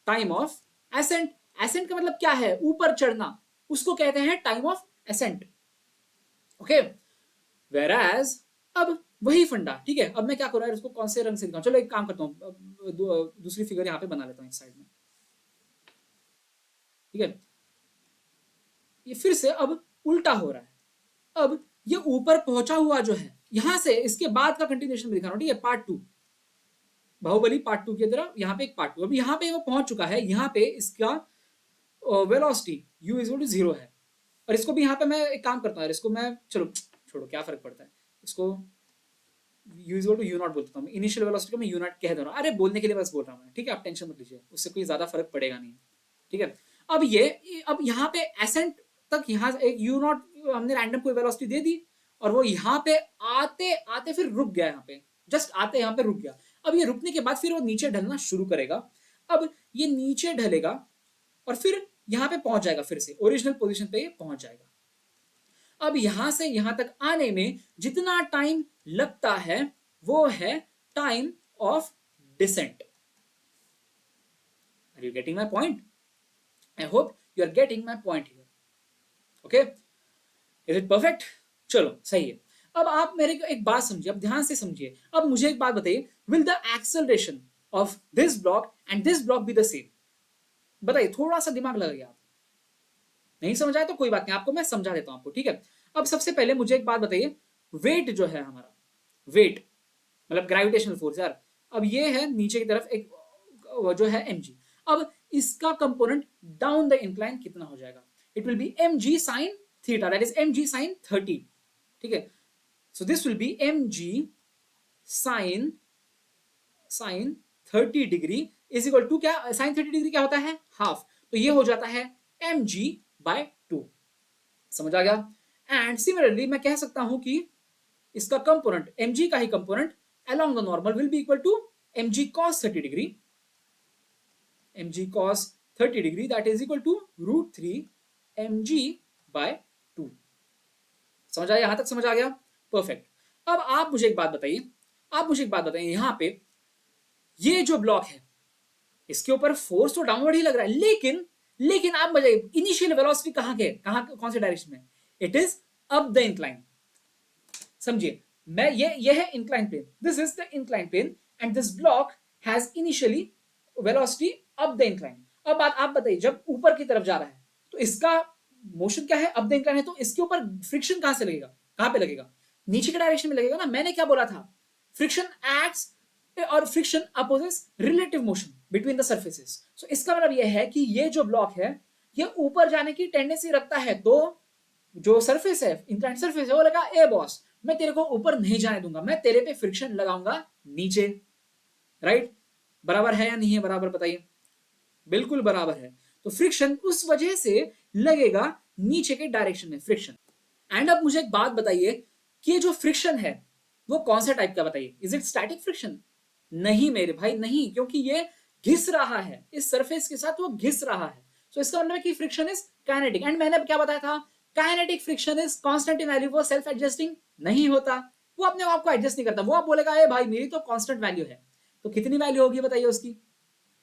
टाइम ऑफ एसेंट। एसेंट का मतलब क्या है, ऊपर चढ़ना, उसको कहते हैं टाइम ऑफ एसेंट। ओके, वेराज अब वही फंडा, ठीक है। अब मैं क्या कर रहा है, इसको कौन से रंग से दिखाऊं, चलो एक काम करता हूं, दूसरी फिगर यहां पे बना लेता हूं इस साइड में, ठीक है। ये फिर से अब उल्टा हो रहा है। अब ये ऊपर पहुंचा हुआ जो है, यहां से इसके बाद का कंटिन्यूएशन में दिखा रहा हूं, ठीक है, पार्ट 2, बाहुबली पार्ट 2 की तरह यहाँ पे एक पार्ट 2। अब यहाँ पे वो पहुंच चुका है, यहाँ पे इसका वेलोसिटी u इज टू 0 है। और इसको भी यहाँ पे मैं एक काम करता हूँ, इसको मैं, चलो छोड़ो क्या फर्क पड़ता है, इसको u is to u naught बोलता हूँ, इनिशियल वेलोसिटी को मैं u नॉट कह दे रहा हूँ, अरे बोलने के लिए बस बोल रहा हूँ, ठीक है, आप टेंशन मत लीजिए, उससे कोई ज्यादा फर्क पड़ेगा नहीं, ठीक है। अब यहाँ पे एसेंट तक, यहाँ एक u नॉट हमने रैंडम कोई वेलोसिटी दे दी, और वो यहाँ पे आते आते फिर रुक गया, यहाँ पे जस्ट आते यहाँ पे रुक गया। अब ये रुकने के बाद फिर वो नीचे ढलना शुरू करेगा। अब ये नीचे ढलेगा और फिर यहां पे पहुंच जाएगा, फिर से ओरिजिनल पोजीशन पे ये पहुंच जाएगा। अब यहां से यहां तक आने में जितना टाइम लगता है वो है time of descent. Are you getting my point? I hope you are getting my point here. Okay, is it perfect? चलो सही है। अब आप मेरे को एक बात समझिए, अब ध्यान से समझिए। अब मुझे एक बात बताइए, will the acceleration of this block and this block be the same? बताइए, थोड़ा सा दिमाग लगाइए। आप नहीं समझ आए तो कोई बात नहीं, आपको मैं समझा देता हूं आपको, ठीक है। अब सबसे पहले मुझे एक बात बताइए, वेट जो है हमारा, वेट मतलब ग्रेविटेशनल फोर्स यार, अब ये है नीचे की तरफ एक जो है mg। अब इसका कंपोनेंट डाउन द इंक्लाइन कितना हो जाएगा, it will be mg sin theta, that is mg sin 30, ठीक है। So this will be mg sin 30 degree is equal to क्या, sin 30 डिग्री क्या होता है, हाफ, तो ये हो जाता है mg by 2। समझ आ गया? एंड सिमिलरली मैं कह सकता हूं कि इसका कंपोनेंट, mg का ही component along the normal will be equal to mg cos 30 degree, mg cos 30 degree that is equal to root 3 mg by 2। समझ आया? यहां तक समझ आ गया? परफेक्ट। अब आप मुझे एक बात बताइए, यहां पे ये जो ब्लॉक है इसके ऊपर फोर्स तो डाउनवर्ड ही लग रहा है, लेकिन आप बताइए इनिशियल वेलोसिटी कौन से डायरेक्शन में, it is up the incline. समझिए, मैं ये है incline plane, this is the incline plane and this block has initially velocity up the incline. अब बात आप बताइए, जब ऊपर की तरफ जा रहा है तो इसका मोशन क्या है, अप द इंक्लाइन है, तो इसके ऊपर फ्रिक्शन कहां से लगेगा, कहां पे लगेगा, नीचे के डायरेक्शन में लगेगा ना। मैंने क्या बोला था, फ्रिक्शन एक्ट्स और friction opposes relative motion between the surfaces. So इसका मतलब यह है कि ये जो ब्लॉक है ये ऊपर जाने की टेंडेंसी रखता है, तो जो सरफेस है, इंक्लाइंड सरफेस है, वो लगा ए बॉस मैं तेरे को ऊपर नहीं जाने दूंगा, मैं तेरे पे फ्रिक्शन लगाऊंगा नीचे। राइट? बराबर है या नहीं है? बराबर बताइए। बिल्कुल बराबर है। तो फ्रिक्शन उस वजह से लगेगा नीचे के डायरेक्शन में फ्रिक्शन। एंड अब मुझे एक बात बताइए कि ये जो फ्रिक्शन है वो कौन सा टाइप का, बताइए। Is it static friction? नहीं मेरे भाई, नहीं, क्योंकि ये घिस रहा है इस सरफेस के साथ, वो घिस रहा है। सो इसका मतलब है कि फ्रिक्शन इज काइनेटिक। एंड मैंने क्या बताया था, kinetic friction is constant in value, वो सेल्फ एडजस्टिंग नहीं होता, वो अपने आप को एडजस्ट नहीं करता। वो आप बोलेगा ए भाई मेरी तो कांस्टेंट वैल्यू है, तो कितनी वैल्यू होगी बताइए उसकी?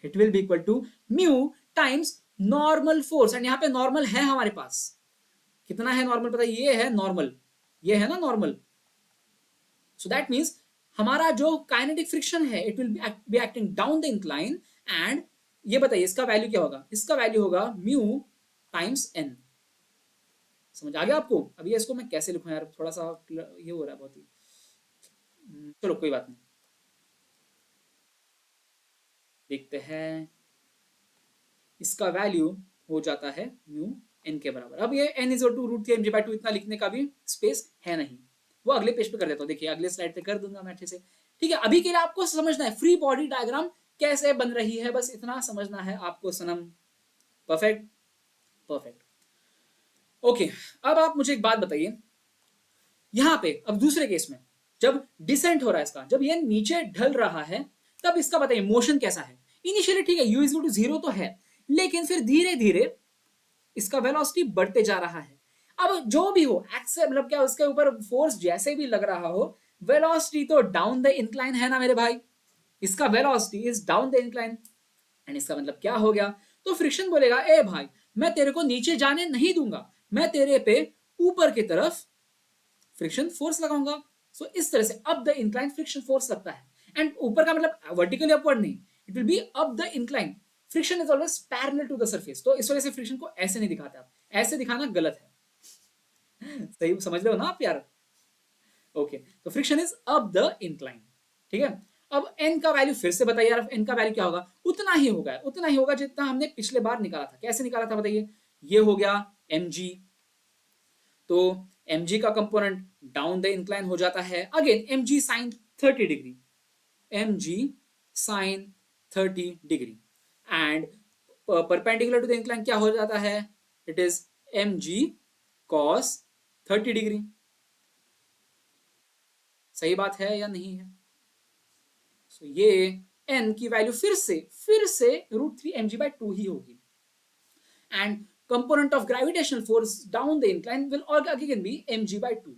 It will be equal to mu times normal force. And यहाँ पे नॉर्मल है हमारे पास, कितना है नॉर्मल पता है? ये है नॉर्मल, ये है ना नॉर्मल। सो दैट मीन्स हमारा जो काइनेटिक फ्रिक्शन है it will be acting down the incline. And ये बताइए इसका वैल्यू क्या होगा? इसका वैल्यू होगा म्यू टाइम्स एन। समझ आ गया आपको? अभी इसको मैं कैसे लिखूं यार, थोड़ा सा ये हो रहा है बहुत ही। चलो कोई बात नहीं, देखते हैं। इसका वैल्यू हो जाता है म्यू एन के बराबर। अब ये N is to root three M ji by two, इतना लिखने का भी स्पेस है नहीं, वो अगले पेज पे कर देता हूँ। देखिए अगले स्लाइड पे कर दूंगा मैं अच्छे से। ठीक है, अभी के लिए आपको समझना है फ्री बॉडी डायग्राम कैसे बन रही है, बस इतना समझना है आपको सनम। Perfect, perfect. ओके, अब आप मुझे एक बात बताइए, यहां पे अब दूसरे केस में जब डिसेंट हो रहा है इसका, जब ये नीचे ढल रहा है, तब इसका बताइए मोशन कैसा है? इनिशियली ठीक है यू इज टू जीरो तो है, लेकिन फिर धीरे धीरे इसका वेलोसिटी बढ़ते जा रहा है। अब जो भी हो एक्सेल मतलब क्या, उसके ऊपर फोर्स जैसे भी लग रहा हो, वेलोसिटी तो डाउन द इंक्लाइन है ना मेरे भाई। इसका velocity is down the incline. And इसका मतलब क्या हो गया? तो फ्रिक्शन बोलेगा ए भाई मैं तेरे को नीचे जाने नहीं दूंगा, मैं तेरे पे ऊपर की तरफ फ्रिक्शन फोर्स लगाऊंगा। सो इस तरह से up the incline friction force लगता है। एंड ऊपर का मतलब वर्टिकली अपवर्ड नहीं, it will be up the incline. Friction is always parallel to the surface, तो इस वजह से फ्रिक्शन को ऐसे नहीं दिखाते आप, ऐसे दिखाना गलत है। सही समझ रहे हो ना आप यार? ओके, तो friction is up the incline. ठीक है, अब एन का वैल्यू फिर से बताइए यार, एन का वैल्यू क्या होगा? उतना ही होगा, उतना ही होगा जितना हमने पिछले बार निकाला था। कैसे निकाला था बताइए? ये हो गया mg, तो mg का कंपोनेंट डाउन द इंक्लाइन हो जाता है, again mg sine 30 degree, mg sine 30 degree. And perpendicular to the incline क्या हो जाता है? It is mg cos 30 degree. सही बात है या नहीं है? सो ये n की वैल्यू फिर से root three M ji by two ही होगी। And component of gravitational force down the incline will again be mg by 2।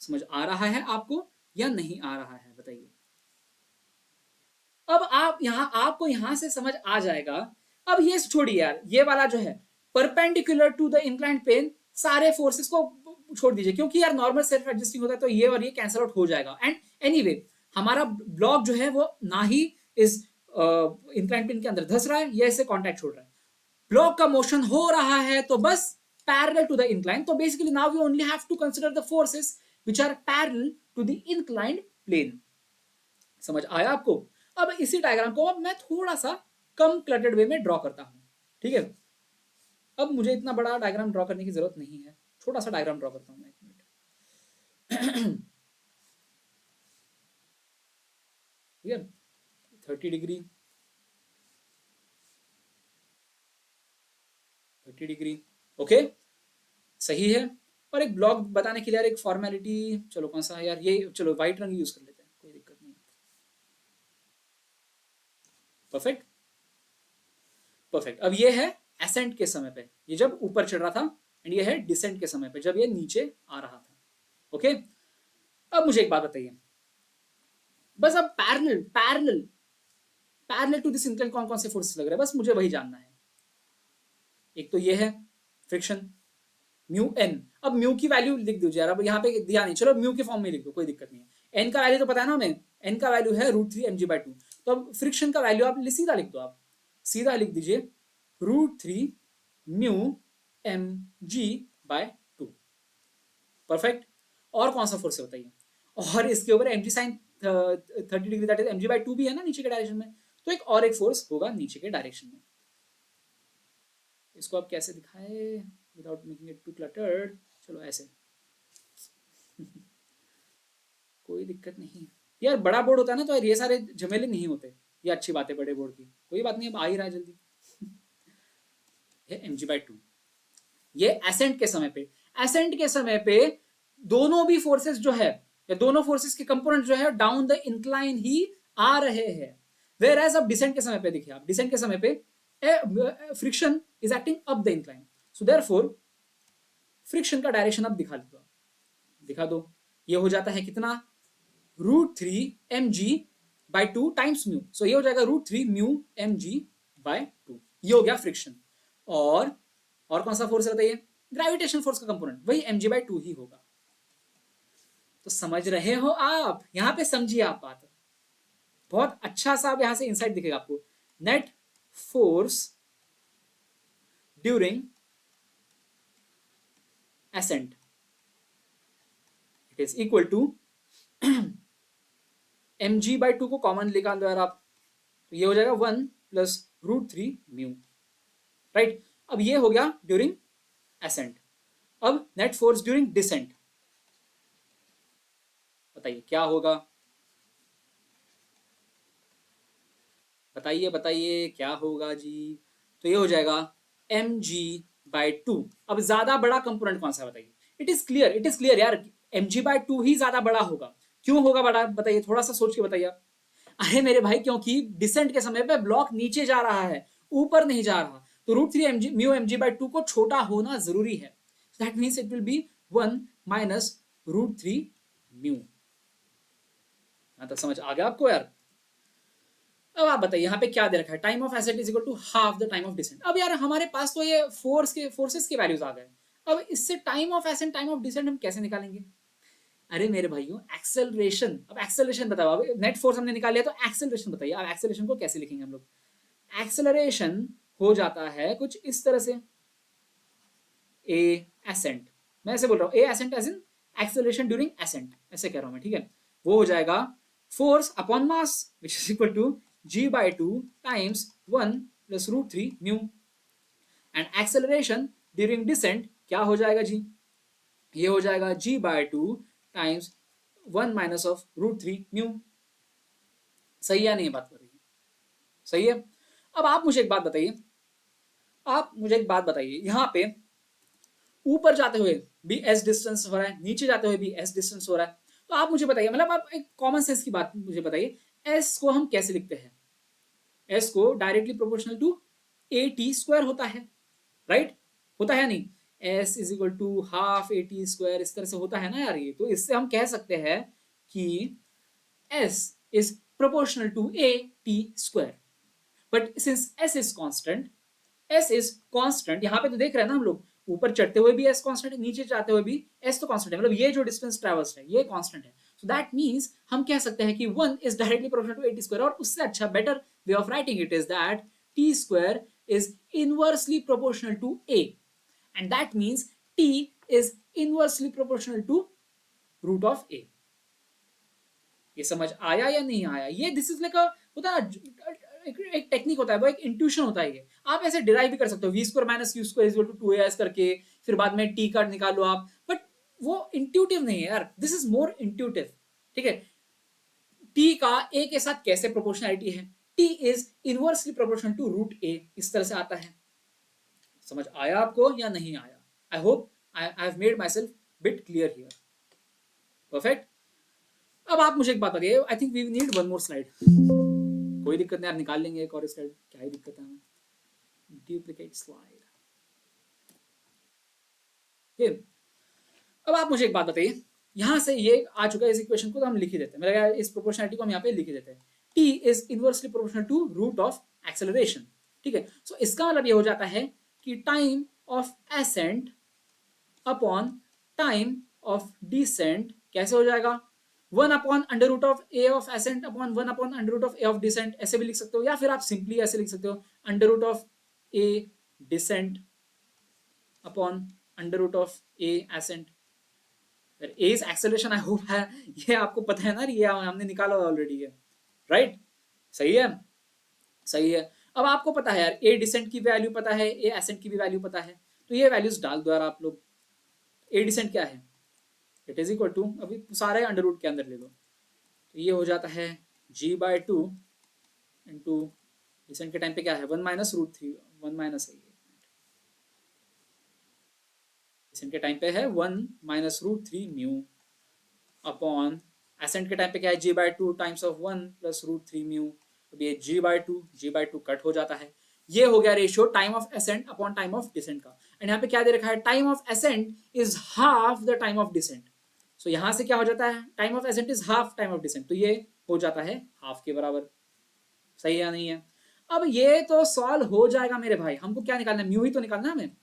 समझ आ रहा है आपको या नहीं आ रहा है बताइए? अब आप यहां, आपको यहां से समझ आ जाएगा। अब ये छोड़िए यार, ये वाला जो है perpendicular to the inclined plane, सारे फोर्सेस को छोड़ दीजिए, क्योंकि यार नॉर्मल सेल्फ एडजस्टिंग होता है तो ये और ये कैंसिल आउट हो जाएगा। एंड एनीवे हमारा ब्लॉक जो है वो ना ही इस इंक्लाइंड प्लेन के अंदर धस रहा है, ये इससे कांटेक्ट छोड़ रहा है। ब्लॉक का मोशन हो रहा है तो बस पैरेलल टू द इंक्लाइन, तो basically now we only have to consider the forces which are parallel to the inclined plane. समझ आया आपको? अब इसी डायग्राम को अब मैं थोड़ा सा कम क्लटर्ड वे में ड्रॉ करता हूं। ठीक है, अब मुझे इतना बड़ा डायग्राम ड्रॉ करने की जरूरत नहीं है, छोटा सा डायग्राम ड्रॉ करता हूं मैं, एक मिनट। ठीक है, 30 डिग्री, 30 डिग्री, ओके सही है। और एक ब्लॉक बताने के लिए यार एक फॉर्मेलिटी, चलो कौन सा है यार, ये चलो व्हाइट रंग यूज कर लेते हैं, कोई दिक्कत नहीं। Perfect, perfect. अब ये है एसेंट के समय पे, ये जब ऊपर चढ़ रहा था, एंड ये है डिसेंट के समय पे जब ये नीचे आ रहा था। ओके, अब मुझे एक बात बताइए, बस अब parallel parallel parallel to this incline कौन कौन से फोर्सेस लग रहे हैं, बस मुझे वही जानना है। एक तो ये है फ्रिक्शन म्यू एन। अब म्यू की वैल्यू लिख दीजिए यार, अब यहाँ पे दिया नहीं, चलो म्यू के फॉर्म में लिख दो, कोई दिक्कत नहीं है। एन का वैल्यू तो पता है ना हमें, एन का वैल्यू है root three M ji by two. तो अब फ्रिक्शन का वैल्यू आप सीधा लिख दो, आप सीधा लिख दीजिए root three mu M G by two. Perfect. और कौन सा फोर्स है बताइए? और इसके ऊपर M ji sine 30 degree that is mg/2 भी है ना नीचे के डायरेक्शन में, तो एक और एक फोर्स होगा नीचे के डायरेक्शन में। इसको आप कैसे दिखाए without making it too cluttered, चलो ऐसे कोई दिक्कत नहीं यार, बड़ा बोर्ड होता है ना तो ये सारे झमेले नहीं होते, ये अच्छी बात है बड़े बोर्ड की, कोई बात नहीं, अब आ ही रहा है जल्दी ये mg/2, ये एसेंट के समय पे, एसेंट के समय पे दोनों भी फोर्सेस जो है या दोनों फोर्सेस के कंपोनेंट जो है डाउन द इंक्लाइन ही आ रहे हैं, वेयर एज अब डिसेंट के समय पे देखिए आप, डिसेंट के समय पे friction is acting up the incline, so therefore friction का डायरेक्शन अब दिखा दो, ये हो जाता है कितना √3 mg/2 टाइम्स म्यू, सो ये हो जाएगा √3 म्यू mg/2, ये हो गया फ्रिक्शन। और कौन सा फोर्स बताइए, ग्रेविटेशन फोर्स का कंपोनेंट, वही mg/2 ही होगा। तो समझ रहे हो आप, यहां पे समझिए आप बात, बहुत अच्छा सा यहां से इंसाइट दिखेगा आपको, net force during ascent it is equal to mg/2 को कॉमन निकाल दो यार आप, तो ये हो जाएगा 1 + √3 म्यू, राइट। अब ये हो गया ड्यूरिंग ascent, अब नेट फोर्स ड्यूरिंग डिसेंट, बताइए क्या होगा, बताइए क्या होगा जी, तो ये हो जाएगा mg/2। अब ज्यादा बड़ा कंपोनेंट कौन सा बताइए, इट इज क्लियर यार, mg/2 ही ज्यादा बड़ा होगा, क्यों होगा बड़ा बताइए, थोड़ा सा सोच के बताइए। अरे मेरे भाई क्योंकि डिसेंट के समय पे ब्लॉक नीचे जा रहा है, ऊपर नहीं जा रहा, तो √3 म्यू mg/2 को छोटा होना जरूरी है, that means it will B 1 - √3 mu. यहां तक समझ आ गया आपको यार। अब आप बताइए यहाँ पे क्या दे रखा है, time of ascent is equal to half the time of descent. अब यार हमारे पास तो ये फोर्सेस के वैल्यूज आ गए, अब इससे time of ascent time of descent हम कैसे निकालेंगे। अरे मेरे भाइयों एक्सेलरेशन, अब एक्सेलरेशन बताओ, अब नेट फोर्स हमने निकाल लिया तो एक्सेलरेशन बताइए, अब एक्सेलरेशन को कैसे लिखेंगे हम लोग। एक्सेलरेशन हो जाता है कुछ इस तरह से, ए एसेंट, मैं ऐसे बोल रहा हूँ, a ascent as in acceleration during ascent, ऐसे कह रहा हूँ मैं, ठीक है। वो हो जाएगा force upon mass which is equal to g/2 times 1 + √3 mu, and acceleration during descent क्या हो जाएगा जी, ये हो जाएगा g/2 टाइम्स 1 - √3 म्यू। सही है नहीं बात कर रही है, सही है। अब आप मुझे एक बात बताइए, यहां पे ऊपर जाते हुए भी s डिस्टेंस हो रहा है, नीचे जाते हुए भी s डिस्टेंस हो रहा है, तो आप मुझे बताइए, मतलब आप एक कॉमन सेंस की बात मुझे बताइए, s को हम कैसे लिखते हैं, s को डायरेक्टली प्रोपोर्शनल टू at² होता है, राइट, होता है नहीं, s is equal to half at², इस तरह से होता है ना यार ये, तो इससे हम कह सकते हैं कि s is proportional to at², but since s is constant, यहां पे तो देख रहे हैं ना हम लोग, ऊपर चढ़ते हुए भी s कांस्टेंट है, नीचे जाते हुए भी s तो कांस्टेंट है, मतलब ये जो डिस्टेंस ट्रेवल्स है ये कांस्टेंट है, सो दैट मींस हम कह सकते हैं कि 1 is directly proportional to at², और उससे अच्छा better way of writing it is that t² is inversely proportional to a, and that means t is inversely proportional to √a। ये समझ आया या नहीं आया, ये दिस इज लाइक होता है ना, एक टेक्निक होता है, वो एक इंट्यूशन होता है, ये आप ऐसे डिराइव भी कर सकते हो, v² - q² is equal to 2as करके, फिर बाद में t का निकालो आप, बट वो इंट्यूटिव नहीं है यार, दिस इज मोर इंट्यूटिव, ठीक है। t का a के साथ कैसे प्रोपोर्शनलिटी है, t is inversely proportional to √a, इस तरह से आता है। समझ आया आपको या नहीं आया, I hope I have made myself bit clear here, perfect. अब आप मुझे एक बात बताइए, I think we need one more slide, कोई दिक्कत नहीं यार, निकाल लेंगे एक और स्लाइड, क्या ही दिक्कत है हमें, डुप्लीकेट स्लाइड। अब आप मुझे एक बात बताइए, यहां से ये आ चुका है, इस इक्वेशन को तो हम लिख ही देते हैं, मेरा इस प्रोपोर्शनलिटी को हम यहाँ पे लिख ही देते हैं, t is inversely proportional to root of acceleration, ठीक है। सो इसका मतलब ये हो जाता है कि time of ascent upon time of descent कैसे हो जाएगा, 1/√a of ascent upon 1/√a of descent, ऐसे भी लिख सकते हो, या फिर आप सिंपली ऐसे लिख सकते हो, √a descent upon √a ascent, A is acceleration, I hope है ये आपको पता है ना, ये हमने निकाला ऑलरेडी है, राइट? सही है, सही है। अब आपको पता है यार, ए डिसेंट की वैल्यू पता है, ए एसेंट की भी वैल्यू पता है, तो ये वैल्यूज डाल दो यार आप लोग। ए डिसेंट क्या है, इट इज इक्वल टू, अभी सारे अंडर रूट के अंदर ले लो, तो ये हो जाता है g/2 इंटू डिसेंट के टाइम पे क्या है, 1 - √3, 1 - डिसेंट के टाइम पे है 1 - √3 म्यू अपॉन एसेंट के टाइम पे क्या है, g/2 टाइम्स ऑफ 1 + √3 म्यू। अब ये g/2 कट हो जाता है। ये हो गया ratio time of ascent upon time of descent का। एंड यहाँ पे क्या दे रखा है, time of ascent is half the time of descent. So यहाँ से क्या हो जाता है, time of ascent is half time of descent, तो ये हो जाता है हाफ के बराबर। सही है या नहीं है? अब ये तो सॉल्व हो जाएगा मेरे भाई, हमको क्या निकालना है, म्यू ही तो निकालना है हमें,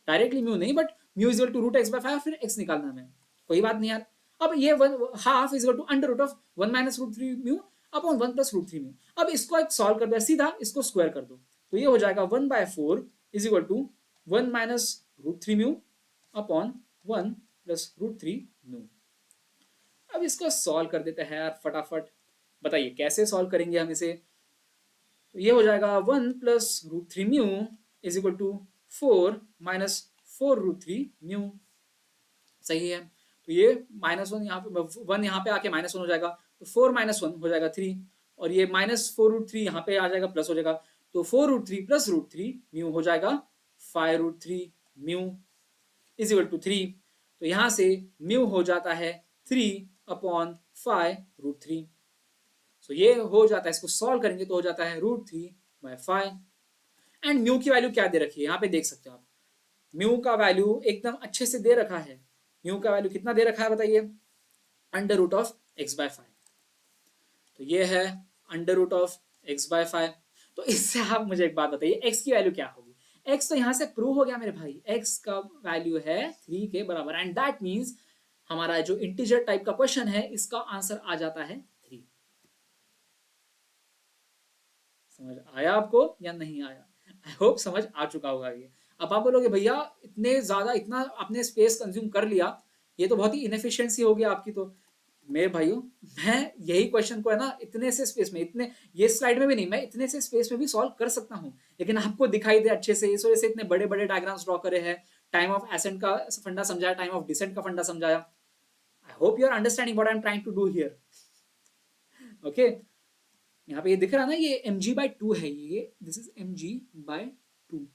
डायरेक्टली म्यू नहीं, but mu is equal to √x/5, फिर x निकालना है हमें, कोई बात नहीं यार। अब ये half is equal to under root of 1 - √3 mu upon 1 + √3 mu. अब इसको एक सॉल्व कर दो, सीधा इसको स्क्वायर कर दो, तो ये हो जाएगा 1/4 is equal to 1 - √3 mu upon 1 + √3 mu. अब इसको सॉल्व कर देते हैं यार फटाफट, बताइए कैसे सॉल्व करेंगे हम इसे। तो ये हो जाएगा 1 + √3 mu is equal to 4 - 4 √3 mu. सही है, तो ये -1 यहाँ पे, 1 यहाँ पे आके -1 हो जाएगा, तो 4 - 1 हो जाएगा 3, और ये -4 √3 यहाँ पे आ जाएगा, प्लस हो जाएगा, तो 4 √3 + √3 म्यू हो जाएगा 5 √3 म्यू इज इक्वल टू 3। तो यहाँ से म्यू हो जाता है 3/5 √3। सो ये हो जाता है, इसको सॉल्व करेंगे तो हो जाता है √3/5। एंड म्यू की वैल्यू क्या दे रखी है, यहाँ पे देख सकते हो आप, म्यू का वैल्यू एकदम अच्छे से दे रखा है। म्यू का वैल्यू कितना दे रखा है बताइए, √x/5। तो ये है √x/5। तो इससे आप मुझे एक बात बताइए, x की वैल्यू क्या होगी। x तो यहां से प्रूव हो गया मेरे भाई, x का वैल्यू है 3 के बराबर, एंड दैट मीन्स हमारा जो इंटीजर टाइप का क्वेश्चन है, इसका आंसर आ जाता है 3। समझ आया आपको या नहीं आया? आई होप समझ आ चुका होगा ये। अब आप बोलोगे भैया इतने ज्यादा, इतना आपने स्पेस कंज्यूम कर लिया, ये तो बहुत ही इनएफिशिएंसी हो गया आपकी। तो मेरे भाइयों, मैं यही क्वेश्चन को है ना, इतने से स्पेस में, इतने ये स्लाइड में भी नहीं, मैं इतने से स्पेस में भी सॉल्व कर सकता हूँ, लेकिन आपको दिखाई दे अच्छे से, इस वजह से इतने बड़े बड़े डायग्राम्स ड्रॉ करे हैं, टाइम ऑफ एसेंट का फंडा समझाया, टाइम ऑफ डिसेंट का फंडा समझाया। I hope you are understanding what I am trying to do here. Okay, यहाँ पे ये दिख रहा है ना, ये mg/2 है, ये दिस इज mg/2।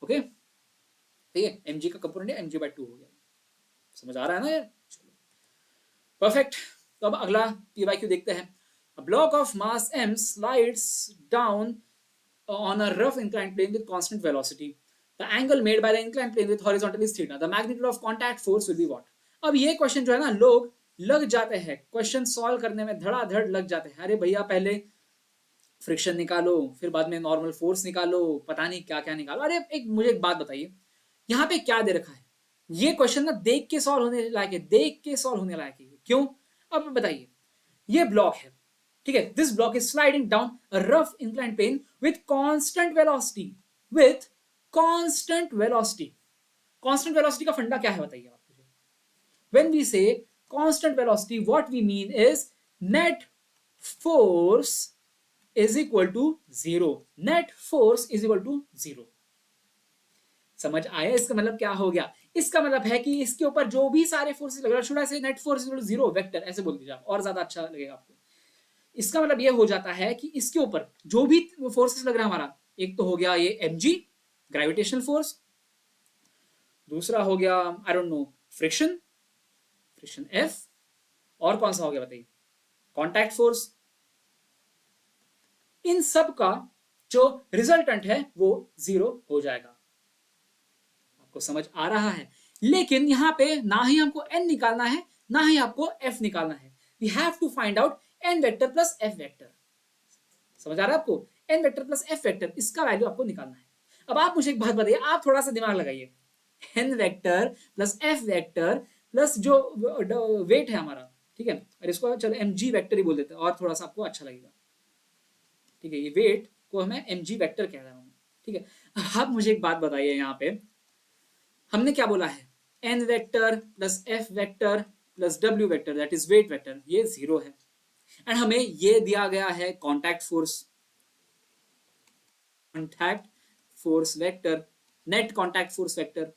ओके, ठीक है, mg का कंपोनेंट है, mg/2 हो गया। समझ आ रहा है ना यार? चलो परफेक्ट। तो अब अगला PYQ देखते हैं। A block of mass m slides down on a rough inclined plane with constant velocity. The angle made by the inclined plane with horizontal is theta. The magnitude of contact force will be what? अब ये question जो है ना, लोग लग जाते हैं question solve करने में, धड़ाधड़ लग जाते हैं। अरे भैया पहले फ्रिक्शन निकालो, फिर बाद में नॉर्मल फोर्स निकालो, पता नहीं क्या क्या निकालो। अरे एक मुझे एक बात बताइए, यहाँ पे क्या दे रखा है, ये क्वेश्चन ना देख के सॉल्व होने लायक है, देख के सॉल्व होने लायक है। क्यों? अब बताइए, ये ब्लॉक है, ठीक है, this block is sliding down a rough inclined plane with constant velocity, with constant velocity. Constant velocity का फंडा क्या है बताइए आप मुझे। When we say constant velocity, what we mean is net force is equal to 0। Net force is equal to 0। समझ आया इसका मतलब क्या हो गया? इसका मतलब है कि इसके ऊपर जो भी सारे फोर्सेस लग रहा है, should I say net force is equal to 0 vector, ऐसे बोल दीजिए आप, और ज्यादा अच्छा लगेगा आपको। इसका मतलब ये हो जाता है कि इसके ऊपर जो भी फोर्सेस लग रहा है हमारा, एक तो हो गया ये mg ग्रेविटेशनल फोर्स, दूसरा हो गया I don't know friction, friction F, और कौन सा हो गया बताइए, कॉन्टैक्ट फोर्स। इन सब का जो रिजल्टेंट है वो 0 हो जाएगा। आपको समझ आ रहा है? लेकिन यहां पे ना ही हमको n निकालना है, ना ही आपको f निकालना है। We have to find out n vector plus f vector. समझ आ रहा है आपको? n vector plus f vector, इसका वैल्यू आपको निकालना है। अब आप मुझे एक बात बताइए, आप थोड़ा सा दिमाग लगाइए, n vector plus f vector plus जो वेट है हमारा, ठीक है, और इसको चलो mg वेक्टर ही बोल देते हैं, और थोड़ा सा आपको अच्छा लगेगा। ठीक है, ये वेट को मैं mg वेक्टर कह रहा हूँ, ठीक है। अब मुझे एक बात बताइए, यहाँ पे हमने क्या बोला है, n vector plus f vector plus w vector that is weight vector, ये 0 है। एंड हमें ये दिया गया है contact force vector, net contact force vector.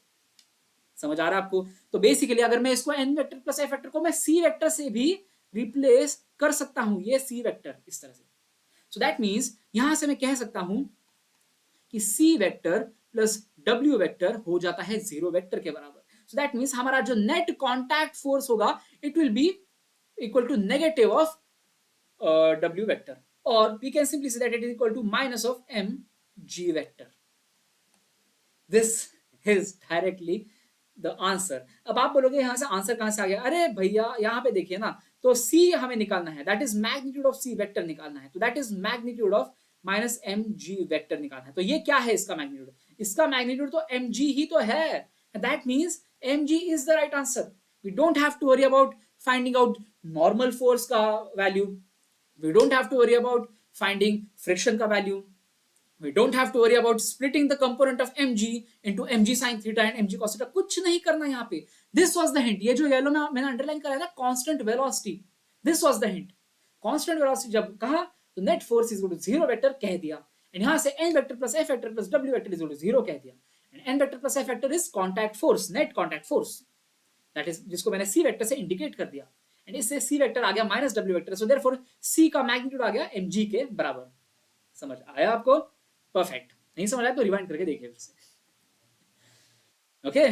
समझ आ रहा है आपको? तो बेसिकली अगर मैं इसको n vector plus f vector को मैं c वेक्टर से भी रिप्लेस कर सकता हूं, ये c वेक्टर इस तरह से। सो दैट मीन्स यहां से मैं कह सकता हूं कि c vector plus w vector हो जाता है 0 वेक्टर के बराबर। सो दैट मीन्स हमारा जो नेट कॉन्टैक्ट फोर्स होगा it will be equal to negative of w vector, or we can simply say that it is equal to minus of mg vector. This is directly the answer. अब आप बोलोगे यहां से answer कहां से आ गया? अरे भैया यहां पे देखिए ना, तो c हमें निकालना है, that is magnitude of c vector निकालना है, तो that is magnitude of minus mg vector निकालना है। तो ये क्या है इसका मैग्नीट्यूड? इसका मैग्नीट्यूड तो mg ही तो है, that means mg is the right answer. We don't have to worry about finding out normal force का value, we don't have to worry about finding friction का value, we don't have to worry about splitting the component of mg into mg sin theta and mg cos theta, कुछ नहीं करना यहाँ पे। this was the hint, ये जो yellow में मैंने अंडरलाइन करा था constant velocity, this was the hint। constant velocity जब कहा तो net force is equal to 0 vector कह दिया, एंड यहाँ से n vector plus f vector plus w vector is equal to 0 कह दिया, and n vector plus f vector is contact force, net contact force, that is जिसको मैंने c vector से indicate कर दिया, एंड इससे c वेक्टर आ गया minus w vector, so therefore c का मैग्नीट्यूड आ गया mg के बराबर। समझ आया आपको? परफेक्ट। नहीं समझ आया तो रिवाइंड करके देखिए फिर से। Okay,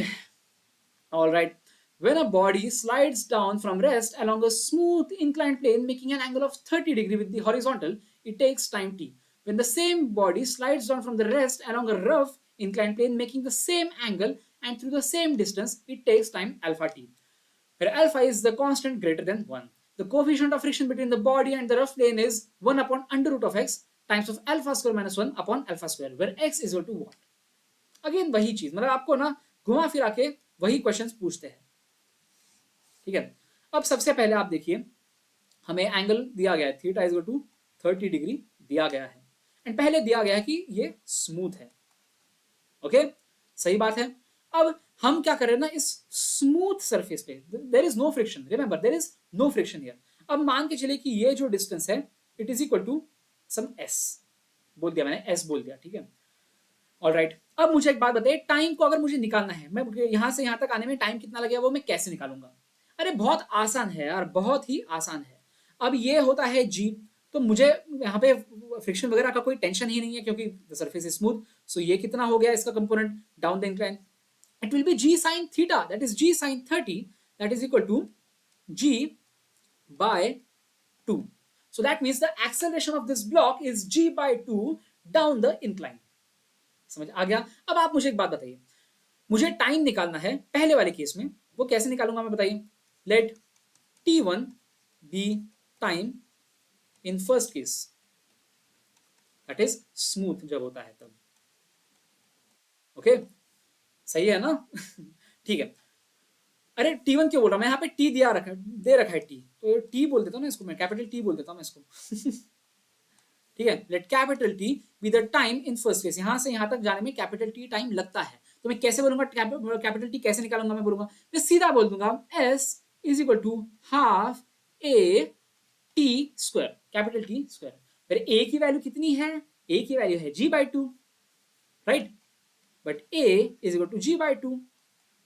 alright. When a body slides down from rest along a smooth inclined plane making an angle of 30 degree with the horizontal, it takes time t. When the same body slides down from the rest along a rough inclined plane making the same angle and through the same distance, it takes time alpha t, where alpha is the constant greater than 1. The coefficient of friction between the body and the rough plane is 1 upon under root of x times of alpha square minus 1 upon alpha square, where x is equal to what? Again वही चीज, मतलब आपको ना घुमा फिरा के वही questions पूछते हैं, ठीक है। अब सबसे पहले आप देखिए, हमें एंगल दिया गया है theta is equal to 30 degree दिया गया है, एंड पहले दिया गया है कि ये स्मूथ है, ओके, सही बात है। अब हम क्या कर रहे हैं ना, इस स्मूथ सरफेस पे there is no friction, remember there is no friction here. अब मान के चलिए कि ये जो डिस्टेंस है it is equal to some s, बोल दिया मैंने, एस बोल दिया, ठीक है, ऑलराइट। अब मुझे एक बात बताइए, टाइम को अगर मुझे निकालना है, मैं यहां से यहां तक आने में टाइम कितना लगेगा वो मैं कैसे निकालूंगा? अरे बहुत आसान है यार, बहुत ही आसान है। अब ये होता है जी, तो मुझे यहाँ पे फ्रिक्शन वगैरह का कोई टेंशन ही नहीं है क्योंकि द सरफेस इज स्मूथ। सो ये कितना हो गया इसका component down the incline, it will be g sin theta, that is g sin 30, that is equal to g by 2. So that means the acceleration of this block is g by 2 down the incline. समझ आ गया? अब आप मुझे एक बात बताइए, मुझे टाइम निकालना है पहले वाले केस में, वो कैसे निकालूंगा मैं बताइए? Let t1 be time in first case, that is smooth जब होता है तब, ओके सही है ना? ठीक है। अरे T1 क्यों बोल रहा हूं मैं, यहाँ पे T दिया रखा दे रखा है T, तो T बोल देता हूँ ना इसको, मैं कैपिटल T बोल देता हूँ मैं इसको ठीक है, let capital T be the time in first case, यहां से यहां तक जाने में कैपिटल T टाइम लगता है, तो मैं कैसे बोलूंगा कैपिटल T कैसे निकालूंगा? मैं बोलूंगा, मैं सीधा बोल दूंगा S is equal to half a t square, capital T square, फिर A की वैल्यू कितनी है? A की वैल्यू है G by 2, right, but A is equal to G by 2,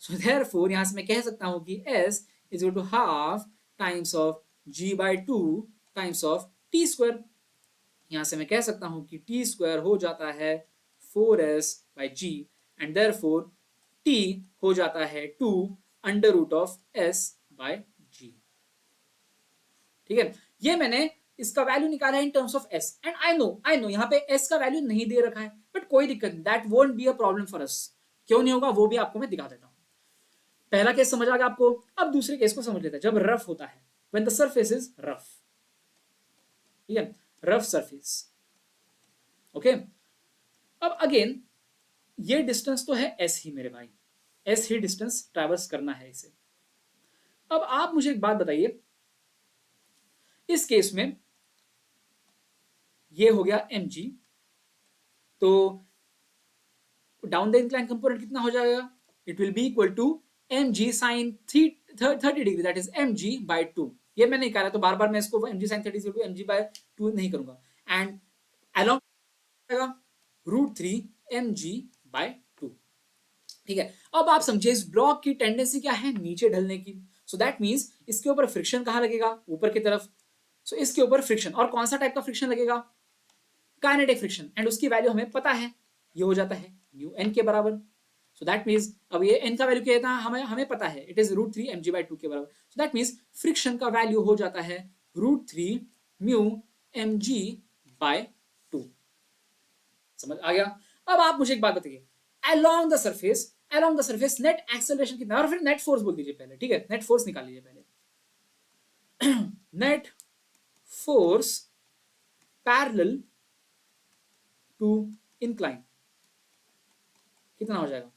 so therefore यहां से मैं कह सकता हूं कि S is equal to half times of G by 2 times of T square, यहां से मैं कह सकता हूं कि T स्क्वायर हो जाता है 4S by G, and therefore T हो जाता है 2 under root of S by G, ठीक है। ये मैंने इसका वैल्यू निकाला है in terms of S, and I know यहाँ पे S का वैल्यू नहीं दे रखा है, बट कोई दिक्कत नहीं, that won't be a problem for us. क्यों नहीं होगा वो भी आपको मैं दिखा देता हूं। पहला केस समझ आ गया आपको, अब दूसरे केस को समझ लेते हैं, जब रफ होता है, when the surface is rough, ठीक है, रफ सरफेस, ओके। अब अगेन ये डिस्टेंस तो है S ही मेरे भाई, S ही डिस्टेंस ट्रैवर्स करना है इसे। अब आप मुझे एक बात बताइए, इस केस में ये हो गया mg, तो डाउन द इंक्लाइन कंपोनेंट कितना हो जाएगा? It will be equal to m ji sine 30 degree that is m ji by two. ये मैं नहीं कह रहा तो बार बार मैं इसको m ji sine 30 m ji by two नहीं करूंगा। And along √3 m ji by two. ठीक है, अब आप समझिए इस ब्लॉक की टेंडेंसी क्या है, नीचे ढलने की। सो दैट मीन्स इसके ऊपर फ्रिक्शन कहां लगेगा, ऊपर की तरफ। सो इसके ऊपर फ्रिक्शन, और कौन सा टाइप का फ्रिक्शन लगेगा, काइनेटिक फ्रिक्शन। एंड उसकी वैल्यू हमें पता है, ये हो जाता है न्यू एन के बराबर। सो दैट मीन्स अब ये एन का वैल्यू क्या था, हमें हमें पता है, it is √3 m ji by two के बराबर। सो दैट मीन्स फ्रिक्शन का वैल्यू हो जाता है √3 mu M G by two. समझ आ गया। अब आप मुझे एक बात बताइए, along the surface net acceleration कितना, और फिर नेट फोर्स बोल दीजिए पहले, ठीक है, नेट फोर्स निकाल लीजिए पहले। Net force parallel to incline कितना हो जाएगा,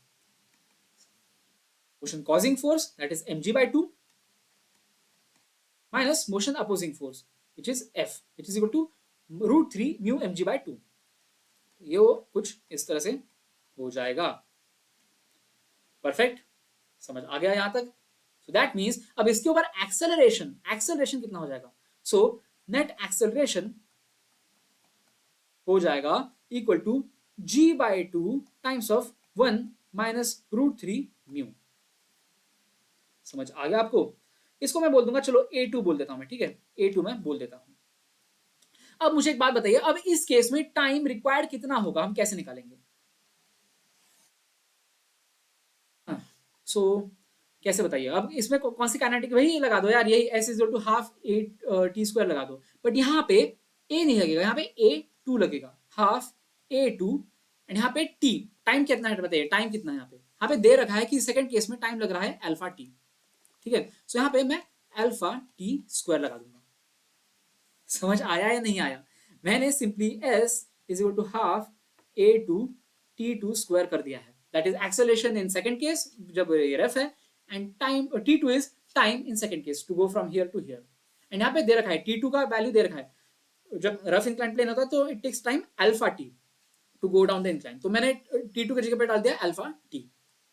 motion causing force that is mg by 2 minus motion opposing force which is f which is equal to √3 mu mg by 2। ये वो कुछ इस तरह से हो जाएगा। परफेक्ट, समझ आ गया यहां तक। सो दैट मीन्स अब इसके ऊपर एक्सेलरेशन, एक्सेलरेशन कितना हो जाएगा, सो नेट एक्सेलरेशन हो जाएगा equal to g by two times of 1 minus √3 mu. समझ आ गया आपको। इसको मैं बोल दूंगा, चलो A2 बोल देता हूं मैं, ठीक है, A2 मैं बोल देता हूं। अब मुझे एक बात बताइए, अब इस केस में टाइम रिक्वायर्ड कितना होगा, हम कैसे निकालेंगे। सो कैसे बताइए, अब इसमें कौन सी काइनेटिक, वही लगा दो यार, यही s is to half a t square लगा दो। बट यहाँ पे ए नहीं लगेगा, यहाँ पे A2 लगेगा, हाफ A2। एंड यहाँ पे टी, टाइम कितना है बताइए, टाइम कितना है यहाँ पे दे रखा है कि सेकंड केस में टाइम लग रहा है अल्फा टी। ठीक है, सो यहाँ पे मैं अल्फा टी स्क्वायर लगा दूंगा। समझ आया या नहीं आया, मैंने simply s is equal to half A2 T2 square कर दिया है, that is acceleration in second case जब ये रफ है, and time T2 is time in second case to go from here to here. And यहाँ पे दे रखा है T2 का वैल्यू दे रखा है, जब रफ इंक्लाइन प्लेन होता है तो it takes time alpha t to go down the incline, तो मैंने T2 की जगह पे डाल दिया अल्फा टी।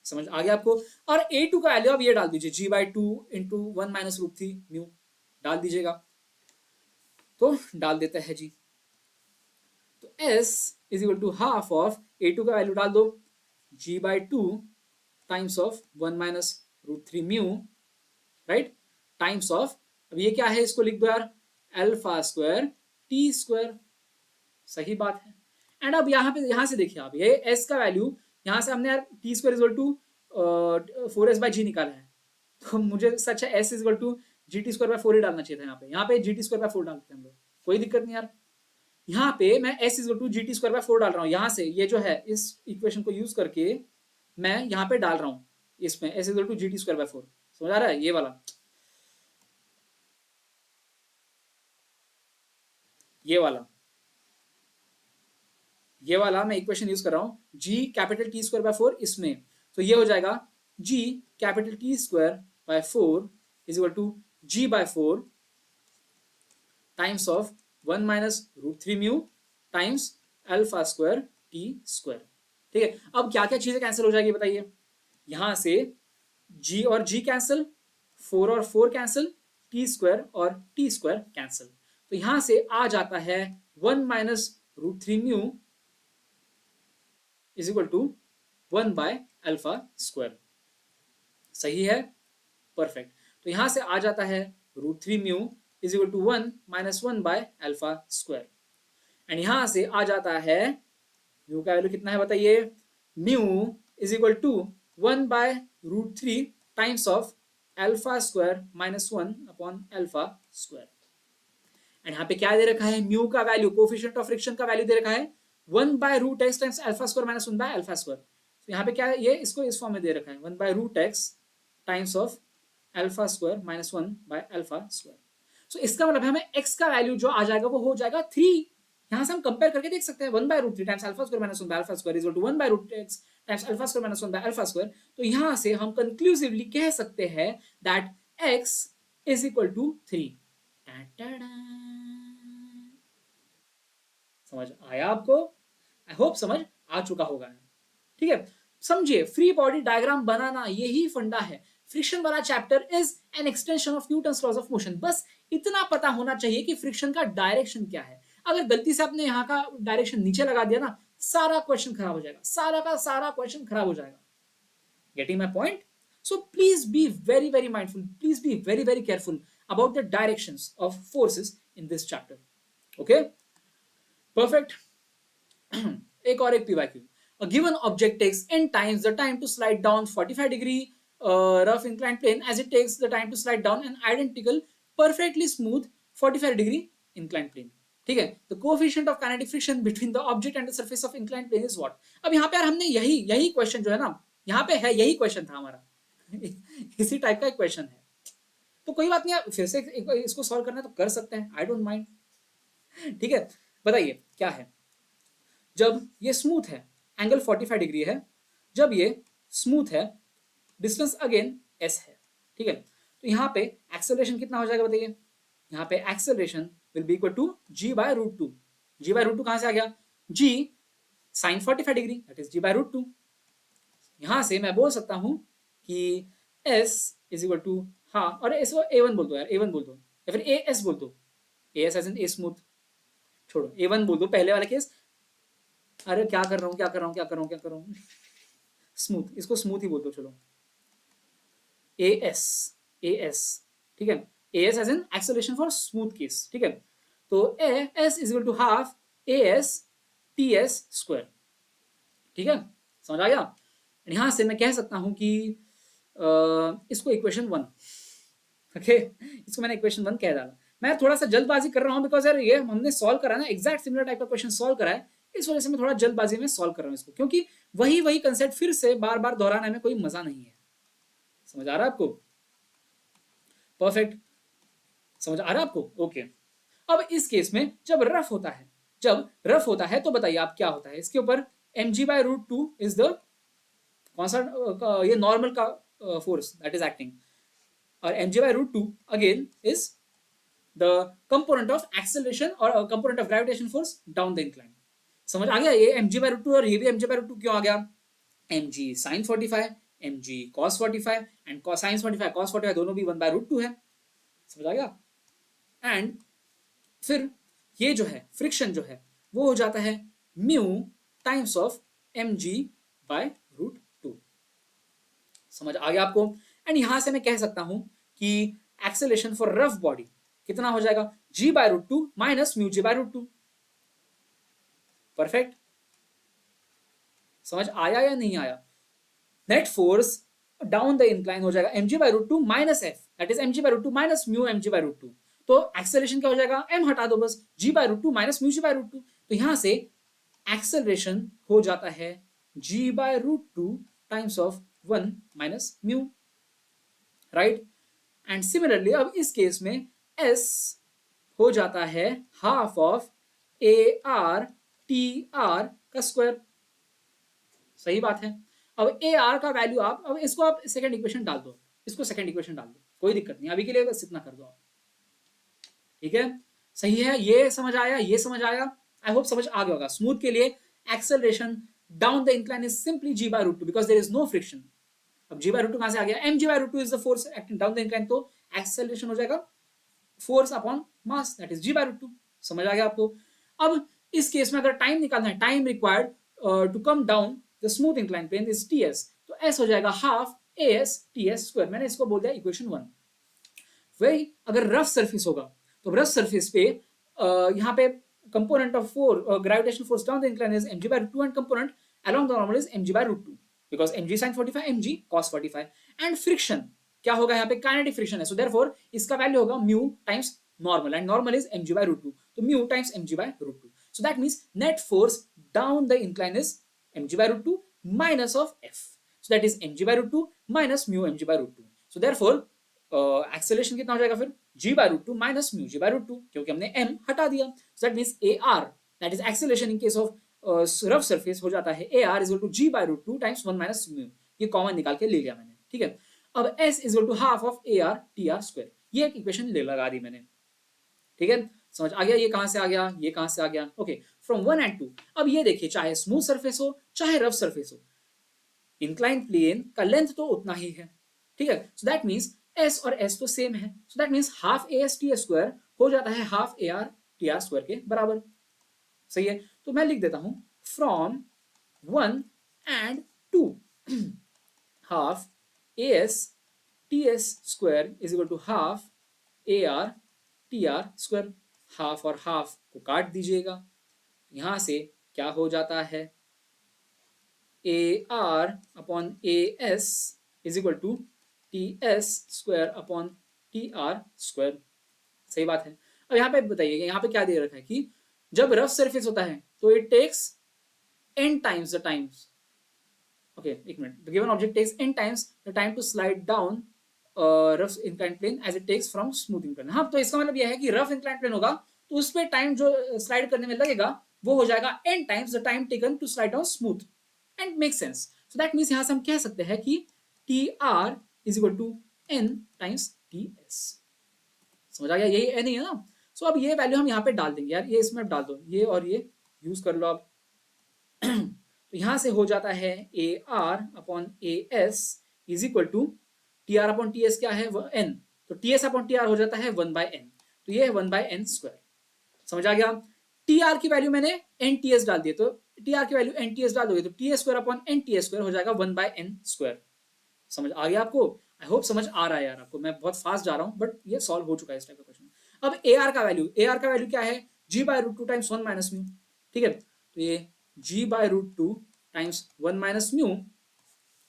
समझ आ गया आपको। और A2 का वैल्यू अब ये डाल दीजिए, g by two into 1 minus √3 mu डाल दीजिएगा, तो डाल देता है जी। तो s is equal to half of A2 का वैल्यू डाल दो, g by two times of 1 minus √3 mu, right, times of, अब ये क्या है, इसको लिख दो यार, अल्फा स्क्वायर टी स्क्वायर। सही बात है। एंड अब यहाँ पे, यहाँ से देखिए आप, ये s का वैल्यू यहाँ से हमने यार T square equal to 4s by G निकाला है, तो मुझे सच है s equal to G T square by 4 ही डालना चाहिए था। यहाँ पे जी टी स्क्वायर बाय 4 डालते हैं हम लोग, कोई दिक्कत नहीं यार। यहाँ पे मैं s equal to G T square by 4 डाल रहा हूँ, यहाँ से ये जो है इस इक्वेशन को यूज करके मैं यहाँ पे डाल रहा हूँ, इसमें s equal to G T square by 4। समझ आ रहा है, ये वाला ये वाला मैं इक्वेशन यूज कर रहा हूँ, g capital t square by 4 इसमें, तो ये हो जाएगा g capital t square by 4 is equal to g by 4 times of 1 minus √3 mu times alpha square t square. ठीक है, अब क्या क्या चीजें कैंसिल हो जाएगी बताइए, यहां से g और g कैंसिल, 4 और 4 कैंसिल, टी स्क्वायर और टी स्क्वायर कैंसिल, तो यहां से आ जाता है 1 minus √3 mu is equal to 1 by alpha square. सही है, परफेक्ट। तो यहां से आ जाता है √3 mu is equal to 1 minus 1 by alpha square. And यहां से आ जाता है, म्यू का वैल्यू कितना है बताइए, mu is equal to 1 by √3 times of alpha square minus 1 upon alpha square. And यहाँ पे क्या दे रखा है, म्यू का वैल्यू, कोफिशिएंट ऑफ फ्रिक्शन का वैल्यू दे रखा है 1 by √x times alpha square minus 1 by alpha square. तो यहाँ पे क्या है, ये इसको इस फॉर्म में दे रखा है 1 by √x times of alpha square minus 1 by alpha square. So इसका मतलब है हमें x का वैल्यू जो आ जाएगा वो हो जाएगा 3। यहाँ से हम कंपेयर करके देख सकते हैं, 1 by √3 times alpha square minus 1 by alpha square is equal to 1 by √x times alpha square minus 1 by alpha square. तो यहाँ से हम कंक्लूसिवली कह सकते हैं that x is equal to 3। समझ आया आपको, आई होप समझ आ चुका होगा। ठीक है, समझिए, फ्री बॉडी डायग्राम बनाना यही फंडा है। फ्रिक्शन वाला chapter is an extension of Newton's laws of motion. बस इतना पता होना चाहिए कि फ्रिक्शन का डायरेक्शन क्या है। अगर गलती से आपने यहाँ का डायरेक्शन नीचे लगा दिया ना, सारा क्वेश्चन खराब हो जाएगा, सारा का सारा क्वेश्चन खराब हो जाएगा। Getting my point? So please be very very mindful, please be very very careful about the directions of forces in this chapter. Okay, perfect. एक और एक PYQ. A given object takes n times the time to slide down 45 degree rough inclined plane as it takes the time to slide down an identical perfectly smooth 45 degree inclined plane. ठीक है, the coefficient of kinetic friction between the object and the surface of inclined plane is what? अब यहाँ पे यार हमने यही question जो है ना, यहाँ पे है यही क्वेश्चन था हमारा इसी टाइप का एक क्वेश्चन है, तो कोई बात नहीं, फिर से इसको सॉल्व करना है तो कर सकते हैं, आई डोंट माइंड। ठीक है, बताइए क्या है। जब ये स्मूथ है, एंगल 45 डिग्री है, जब ये स्मूथ है, डिस्टेंस अगेन s है। ठीक है, तो यहाँ पे एक्सेलरेशन कितना हो जाएगा बताइए। यहाँ पे acceleration will be equal to g/√2। g/√2 कहां से आ गया? g sin 45 degree, that is g/√2। यहां से मैं बोल सकता हूं कि s इज इक्वल टू, हाँ, और इसको a1 बोल दो यार, a1 बोल दो, या फिर as बोल दो, as as in a smooth, छोड़ो a1 बोल दो पहले वाला केस। अरे क्या कर रहा हूँ स्मूथ, इसको स्मूथ ही बोल दो, चलो as, ठीक है, as as in acceleration for smooth case. ठीक है, तो as is equal to half as ts square. ठीक है, समझ आ गया। यहां से मैं कह सकता हूं कि इसको इक्वेशन 1, ओके, इसको मैंने इक्वेशन 1 कह डाला। मैं थोड़ा सा जल्दबाजी कर रहा हूं बिकॉज यार ये हमने सॉल्व करा ना, एग्जैक्ट सिमिलर टाइप का क्वेश्चन सॉल्व करा है, इस वजह से मैं थोड़ा जल्दबाजी में सॉल्व कर रहा हूं इसको, क्योंकि वही कंसेप्ट फिर से बार बार दोहराने में कोई मजा नहीं है। समझ आ रहा है आपको? परफेक्ट, समझ आ रहा है आपको? ओके। अब इस केस में जब रफ होता है तो बताइए आप क्या होता है इसके ऊपर। mg/√2 इज द कौन सा, ये नॉर्मल का फोर्स दैट इज एक्टिंग, और mg/√2 again is the component of acceleration और component of gravitation force down the incline. समझ आ गया? ये mg/√2 और ये भी mg/√2 क्यों आ गया? mg sin 45, mg cos 45 and sin 45 cos 45 दोनों भी 1/√2 है। समझ आ गया? एंड फिर ये जो है फ्रिक्शन जो है वो हो जाता है म्यू टाइम्स ऑफ mg/√2। समझ आ गया आपको? एंड यहां से मैं कह सकता हूं कि एक्सेलरेशन फॉर रफ बॉडी कितना हो जाएगा? g/√2 minus mu g/√2। Perfect, समझ आया या नहीं आया? Net force down the incline हो जाएगा mg/√2 minus f, that is mg/√2 minus mu mg/√2। तो एक्सेलरेशन क्या हो जाएगा? m हटा दो बस, g/√2 माइनस म्यू g/√2। तो यहां से एक्सेलरेशन हो जाता है g/√2 times of 1 minus mu, right. And similarly अब इस केस में s हो जाता है हाफ ऑफ AR/TR का स्क्वायर। सही बात है। अब AR का वैल्यू अब इसको आप सेकंड इक्वेशन डाल दो, इसको सेकंड इक्वेशन डाल दो, कोई दिक्कत नहीं, अभी के लिए बस इतना कर दो आप। ठीक है, सही है, ये समझ आया, ये समझ आया, आई होप समझ आ गया होगा। स्मूथ के लिए acceleration down the incline is simply g/√2 because there is no friction. अब g/√2 कहां से आ गया? mg/√2 is the force acting down the incline, तो एक्सेलरेशन हो जाएगा force upon mass that is g/√2। समझ आ गया आपको? अब इस केस में अगर टाइम निकालना है, time required to come down the smooth incline plane is ts, तो s हो जाएगा हाफ as ts स्क्वायर। मैंने इसको बोल दिया इक्वेशन 1। वही अगर रफ सरफेस होगा तो रफ सरफेस पे यहाँ पे component of gravitational force down the incline is mg/√2 and component along the normal is mg/√2 because mg sin 45 mg cos 45 and friction क्या होगा यहाँ पे? kinetic friction है, so therefore इसका वैल्यू होगा mu times normal and normal is mg/√2, तो mu times mg/√2, so that means net force down the incline is mg/√2 minus of f, so that is mg/√2 minus mu mg/√2, so therefore acceleration कितना हो जाएगा फिर? g/√2 minus mu g/√2, क्योंकि हमने m हटा दिया, so that means AR that is acceleration in case of rough surface हो जाता है AR is equal to g/√2 times 1 minus mu, ये कॉमन निकाल के ले लिया मैंने। ठीक है, अब s is equal to half of AR/TR square, ये एक इक्वेशन ले लगा दी मैंने। ठीक है, समझ आ गया? ये कहां से आ गया, ये कहां से आ गया? Okay, from 1 and 2। अब ये देखिए, चाहे स्मूथ सरफेस हो चाहे रफ सरफेस हो, इंक्लाइन प्लेन का लेंथ तो उतना ही है, ठीक है। सो दैट मीन्स एस और एस तो सेम है, so that means half a s t square हो जाता है half a r t r square के बराबर। सही है, तो मैं लिख देता हूं from 1 and 2 half a s t s square is equal to half a r t r square. Half और हाफ को काट दीजिएगा, यहां से क्या हो जाता है, a r upon A s is equal to t s square upon t r square. सही बात है। अब यहाँ पे बताइए, यहाँ पे क्या दे रखा है कि जब रफ सरफेस होता है तो it takes n times the times, okay, एक minute, the given object takes n times the time to slide down rough inclined plane as it takes from smooth inclined। हाँ, तो इसका मतलब यह है कि रफ inclined plane होगा तो उस पर टाइम जो स्लाइड करने में लगेगा वो हो जाएगा n times the time taken to slide down smooth, and makes sense। so that means यहाँ से हम कह सकते हैं कि t r is equal to n times t s. समझ आ गया, यही है नहीं है ना। सो अब ये वैल्यू हम यहाँ पे डाल देंगे यार, ये इसमें डाल दो, ये और ये यूज कर लो आप। तो यहां से हो जाता है a r upon A s is equal to t r upon t s क्या है एन, तो t s upon t r हो जाता है 1/n, तो ये है 1/n स्क्वायर। समझ आ गया। टी आर की वैल्यू मैंने एन टी एस डाल दी, तो टी आर की वैल्यू एन टी एस डाल दोगे तो t s square upon n t s square हो जाएगा 1/n स्क्वायर। समझ आ गया आपको? आई होप समझ आ रहा है यार आपको, मैं बहुत फास्ट जा रहा हूँ बट ये सॉल्व हो चुका है इस टाइप का क्वेश्चन। अब ए आर का वैल्यू, ए आर का वैल्यू क्या है, G by root two times 1 minus mu, ठीक है। तो ये G by root two times 1 minus mu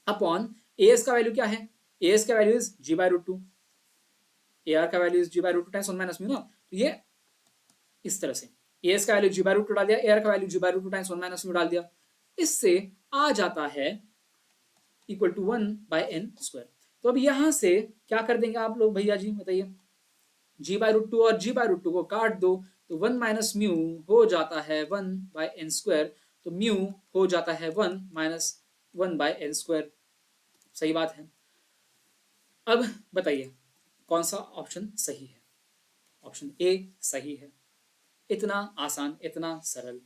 upon A S का वैल्यू क्या है, ए एस का value is G by root two, A R का value is G by root two times 1 minus mu ना, तो ये इस तरह से ए एस का value g by root two डाल दिया, ए आर का value g by root two times 1 minus mu डाल दिया, इससे आ जाता है इक्वल टू 1/n स्क्वायर। तो अब यहां से क्या कर देंगे आप लोग भैया जी बताइए, जी बाय रूट टू और जी बाय रूट टू को काट दो, तो 1 माइनस म्यू हो जाता है 1/n स्क्वायर, तो म्यू हो जाता है 1 माइनस 1/n स्क्वायर। सही बात है। अब बताइए कौन सा ऑप्शन सही है, ऑप्शन ए सही है। इतना आसान, इतना सरल,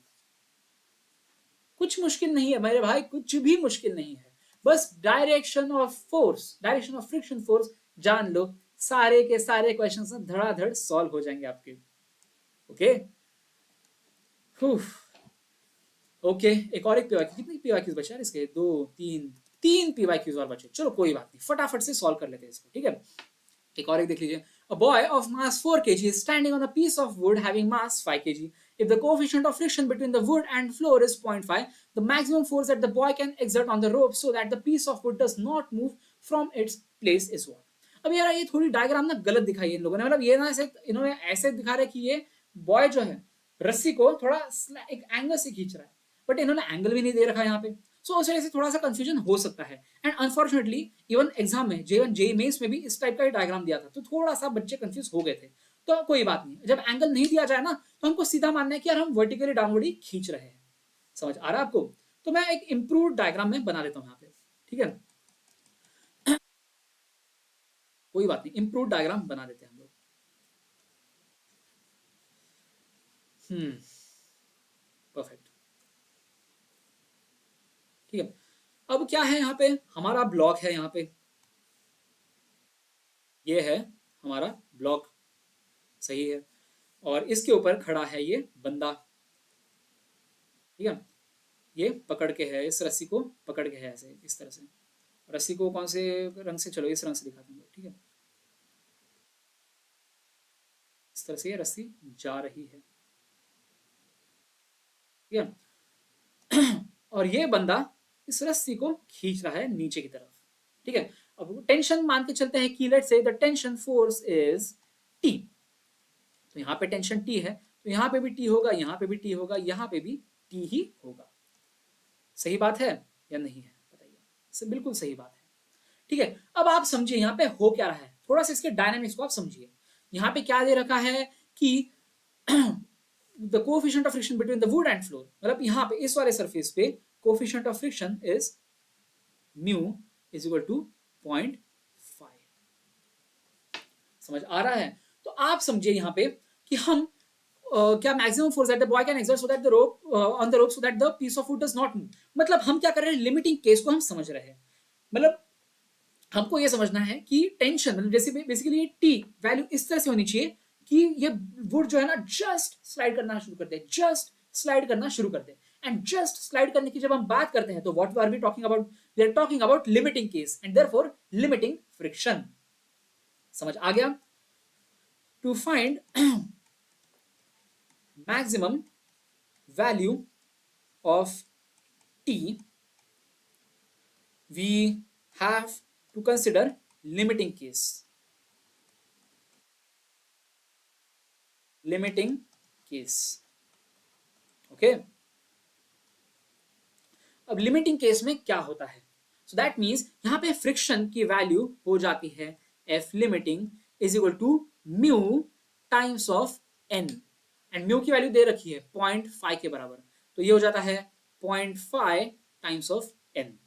कुछ मुश्किल नहीं है मेरे भाई, कुछ भी मुश्किल नहीं है। बस direction of force, direction of friction force जान लो, सारे के सारे क्वेश्चन धड़ाधड़ सॉल्व हो जाएंगे आपके। ओके ओके, एक और एक पीवाईक्यू, कितनी पीवाईक्यूज बचे यार इसके, दो तीन, तीन पीवाईक्यूज और बचे, चलो कोई बात नहीं, फटाफट से सॉल्व कर लेते हैं इसको, ठीक है। एक और एक देख लीजिए। A boy of mass 4 kg is standing on a piece of wood having mass 5 kg. If the coefficient of friction between the wood and floor is 0.5, the maximum force that the boy can exert on the rope so that the piece of wood does not move from its place is what? अब यार ये थोड़ी diagram ना गलत दिखाई है इन लोगों ने, मतलब ये ना ऐसे इन्होंने ऐसे दिखा रहे कि ये बॉय जो है रस्सी को थोड़ा एक एंगल से खींच रहा है, बट इन्होंने एंगल भी नहीं दे रखा है यहाँ पे। सो उस वजह से थोड़ा सा कंफ्यूजन हो सकता है। एंड अनफॉर्चुनेटली इवन एग्जाम में J1 जेई मेंस में भी इस टाइप का डायग्राम दिया था, तो थोड़ा सा बच्चे कंफ्यूज हो गए थे। तो कोई बात नहीं, जब एंगल नहीं दिया जाए ना तो हमको सीधा मानना है कि यार हम वर्टिकली डाउनवर्ड ही खींच रहे हैं। समझ आ रहा है आपको? तो मैं एक इंप्रूव्ड डायग्राम में बना देता हूँ यहाँ पे, ठीक है। कोई बात नहीं, इंप्रूव्ड डायग्राम बना देते हैं हम लोग। परफेक्ट, ठीक है। अब क्या है यहाँ पे, हमारा ब्लॉक है यहाँ पे, ये है हमारा ब्लॉक, सही है। और इसके ऊपर खड़ा है ये बंदा, ठीक है। ये पकड़ के है, इस रस्सी को पकड़ के है ऐसे, इस तरह से। रस्सी को कौन से रंग से, चलो इस रंग से दिखाते हैं, ठीक है। इस तरह से ये रस्सी जा रही है, ठीक है। और ये बंदा इस रस्सी को खींच रहा है नीचे की तरफ, ठीक है। अब टेंशन मान के चलते हैं कि let's say the tension force is T, तो यहाँ पे टेंशन टी है, तो यहाँ पे भी टी होगा, यहाँ पे भी टी होगा, यहाँ पे भी टी ही होगा। सही बात है या नहीं है बताइए? बिल्कुल सही बात है, ठीक है। अब आप समझिए यहाँ पे हो क्या रहा है, थोड़ा सा इसके डायनामिक्स को आप समझिए। यहाँ पे क्या दे रखा है कि the coefficient of friction between the wood and floor, मतलब यहाँ पे इस वाले सरफेस पे coefficient of friction is mu is equal to 0.5। समझ आ रहा है? तो आप समझिए यहाँ पे कि हम क्या maximum force that the boy can exert so that the rope on the rope so that the piece of wood does not move. मतलब हम क्या कर रहे हैं, लिमिटिंग केस को हम समझ रहे हैं। मतलब हमको ये समझना है कि टेंशन, मतलब जैसे बेसिकली ये टी वैल्यू इस तरह से होनी चाहिए कि ये वुड जो है ना जस्ट स्लाइड करना शुरू कर दे, जस्ट स्लाइड करना शुरू कर दे। एंड जस्ट स्लाइड करने की जब हम बात करते हैं तो what are we talking about, we are talking about limiting case and therefore limiting friction. समझ आ गया? To find maximum value of t, we have to consider limiting case. Limiting case. Okay. अब लिमिटिंग केस में क्या होता है? So that means यहां पे फ्रिक्शन की वैल्यू हो जाती है F limiting is equal to mu times of N, and mu की वैल्यू दे रखी है 0.5 के बराबर, तो ये हो जाता है 0.5 टाइम्स ऑफ एन।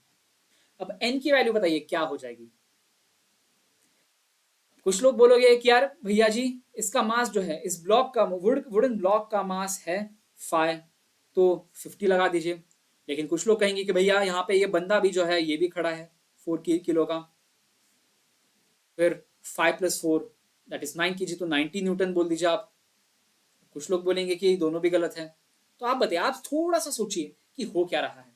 अब एन की वैल्यू बताइए क्या हो जाएगी? कुछ लोग बोलोगे कि यार भैया जी इसका मास जो है, इस ब्लॉक का वुडन ब्लॉक का मास है 5, तो 50 लगा दीजिए। लेकिन कुछ लोग कहेंगे कि भैया यहाँ पे ये बंदा भी जो है ये भी खड़ा है 4 किलो का, फिर 5 + 4 दैट इज 9 kg, तो 90 न्यूटन बोल दीजिए आप। कुछ लोग बोलेंगे कि दोनों भी गलत है। तो आप बताइए, आप थोड़ा सा सोचिए कि हो क्या रहा है।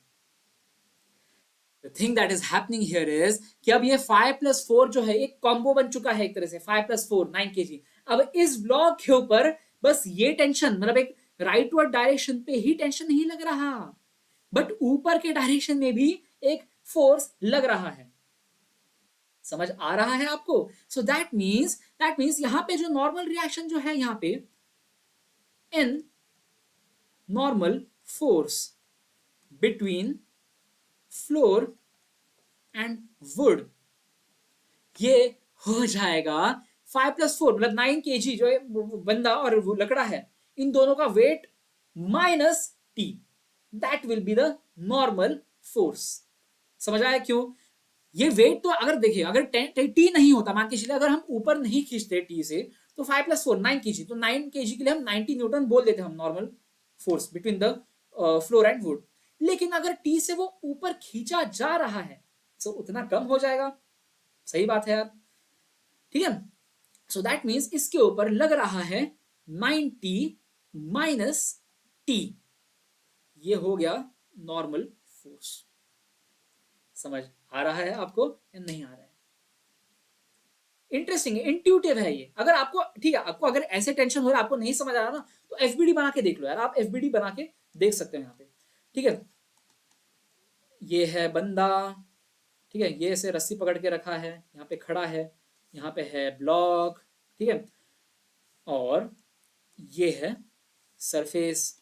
The thing that is happening here is कि अब ये 5 + 4 जो है एक कॉम्बो बन चुका है एक तरह से, 5 + 4 9 kg। अब इस ब्लॉक के ऊपर बस ये टेंशन, मतलब एक राइटवर्ड डायरेक्शन पे ही टेंशन नहीं लग रहा, बट ऊपर के डायरेक्शन में भी एक फोर्स लग रहा है। समझ आ रहा है आपको? सो दैट मीन्स यहां पे जो नॉर्मल रिएक्शन जो है यहां पे in normal force between floor and would, ये हो जाएगा 5 + 4 मतलब 9 kg जो है बंदा और वो लकड़ा है, इन दोनों का wait minus T, that will be the normal force. समझ आया क्यों? ये वेट तो अगर देखिए, अगर टी नहीं होता, मान के चलिए अगर हम ऊपर नहीं खींचते टी से, तो 5 + 4 9 kg, तो 9 kg के लिए हम 90 न्यूटन बोल देते हम normal force between the floor and would. लेकिन अगर टी से वो ऊपर खींचा जा रहा है तो उतना कम हो जाएगा। सही बात है यार, ठीक है। सो दैट मीन्स इसके ऊपर लग रहा है 90 माइनस टी, ये हो गया नॉर्मल फोर्स। समझ आ रहा है आपको या नहीं आ रहा है? इंटरेस्टिंग है, इंट्यूटिव है ये। अगर आपको, ठीक है, आपको अगर ऐसे टेंशन हो रहा है, आपको नहीं समझ आ रहा ना, तो एफबीडी बना के देख लो यार, आप एफबीडी बना के देख सकते हो यहाँ पे, ठीक है। ये है बंदा, ठीक है, ये ऐसे रस्सी पकड़ के रखा है, यहाँ पे खड़ा है, यहाँ पे है ब्लॉक, ठीक है, और ये है सरफेस,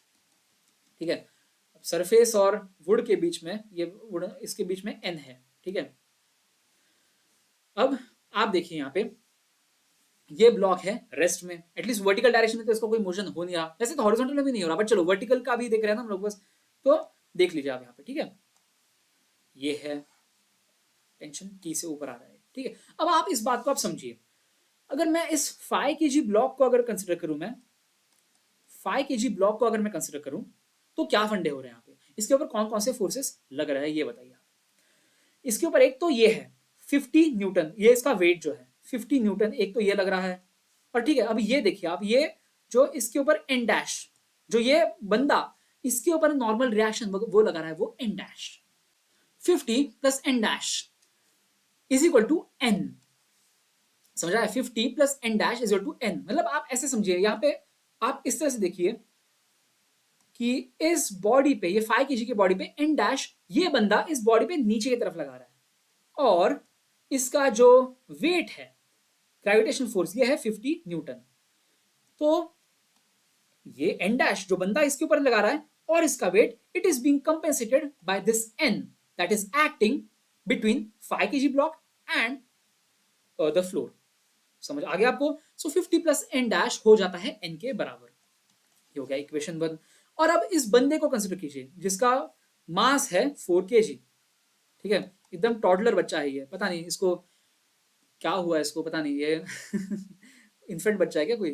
ठीक है। सरफेस और वुड के बीच में, ये वुड इसके बीच में एन है, ठीक है। अब आप देखिए यहाँ पे ये ब्लॉक है रेस्ट में, एटलीस्ट वर्टिकल डायरेक्शन में तो इसका कोई मोशन हो नहीं रहा, वैसे तो हॉरिजॉन्टल में भी नहीं हो रहा, बट चलो वर्टिकल का भी देख रहे हैं ना हम लोग बस, तो देख लीजिए आप यहाँ पे, ठीक है। ये है टेंशन टी से ऊपर आ रहा है, ठीक है। अब आप इस बात को आप समझिए, अगर मैं इस 5 kg ब्लॉक को अगर कंसिडर करूं, मैं 5 kg ब्लॉक को अगर मैं कंसिडर करूं, तो क्या फंडे हो रहे हैं यहाँ पे, इसके ऊपर कौन कौन से फोर्सेस लग रहे हैं ये बताइए आप। इसके ऊपर एक तो ये है 50 न्यूटन, ये इसका वेट जो है 50 न्यूटन, एक तो ये लग रहा है। और ठीक है, अब ये देखिए आप, ये जो इसके ऊपर एन डैश, जो ये बंदा इसके ऊपर नॉर्मल रिएक्शन वो लगा रहा है, वो N dash, 50 + N dash is equal to N. समझ रहा है? 50 + N dash is equal to N. मतलब आप ऐसे समझिए, यहाँ पे आप इस तरह से देखिए कि इस बॉडी पे, ये 5 kg की बॉडी पे एन डैश, ये बंदा इस बॉडी पे नीचे की तरफ लगा रहा है, और इसका जो वेट है, ग्रेविटेशन फोर्स, ये है 50 न्यूटन। तो ये एन डैश जो बंदा इसके ऊपर लगा रहा है और इसका weight, it is being compensated by this N that is acting between 5 kg block and the floor. समझ आ गया आपको? सो 50 + एन डैश हो जाता है एन के बराबर। ये हो गया इक्वेशन 1। और अब इस बंदे को कंसिडर कीजिए जिसका मास है 4 kg, ठीक है, एकदम टॉडलर बच्चा है ये, पता नहीं इसको क्या हुआ है, इसको पता नहीं, ये इन्फेंट बच्चा है क्या कोई,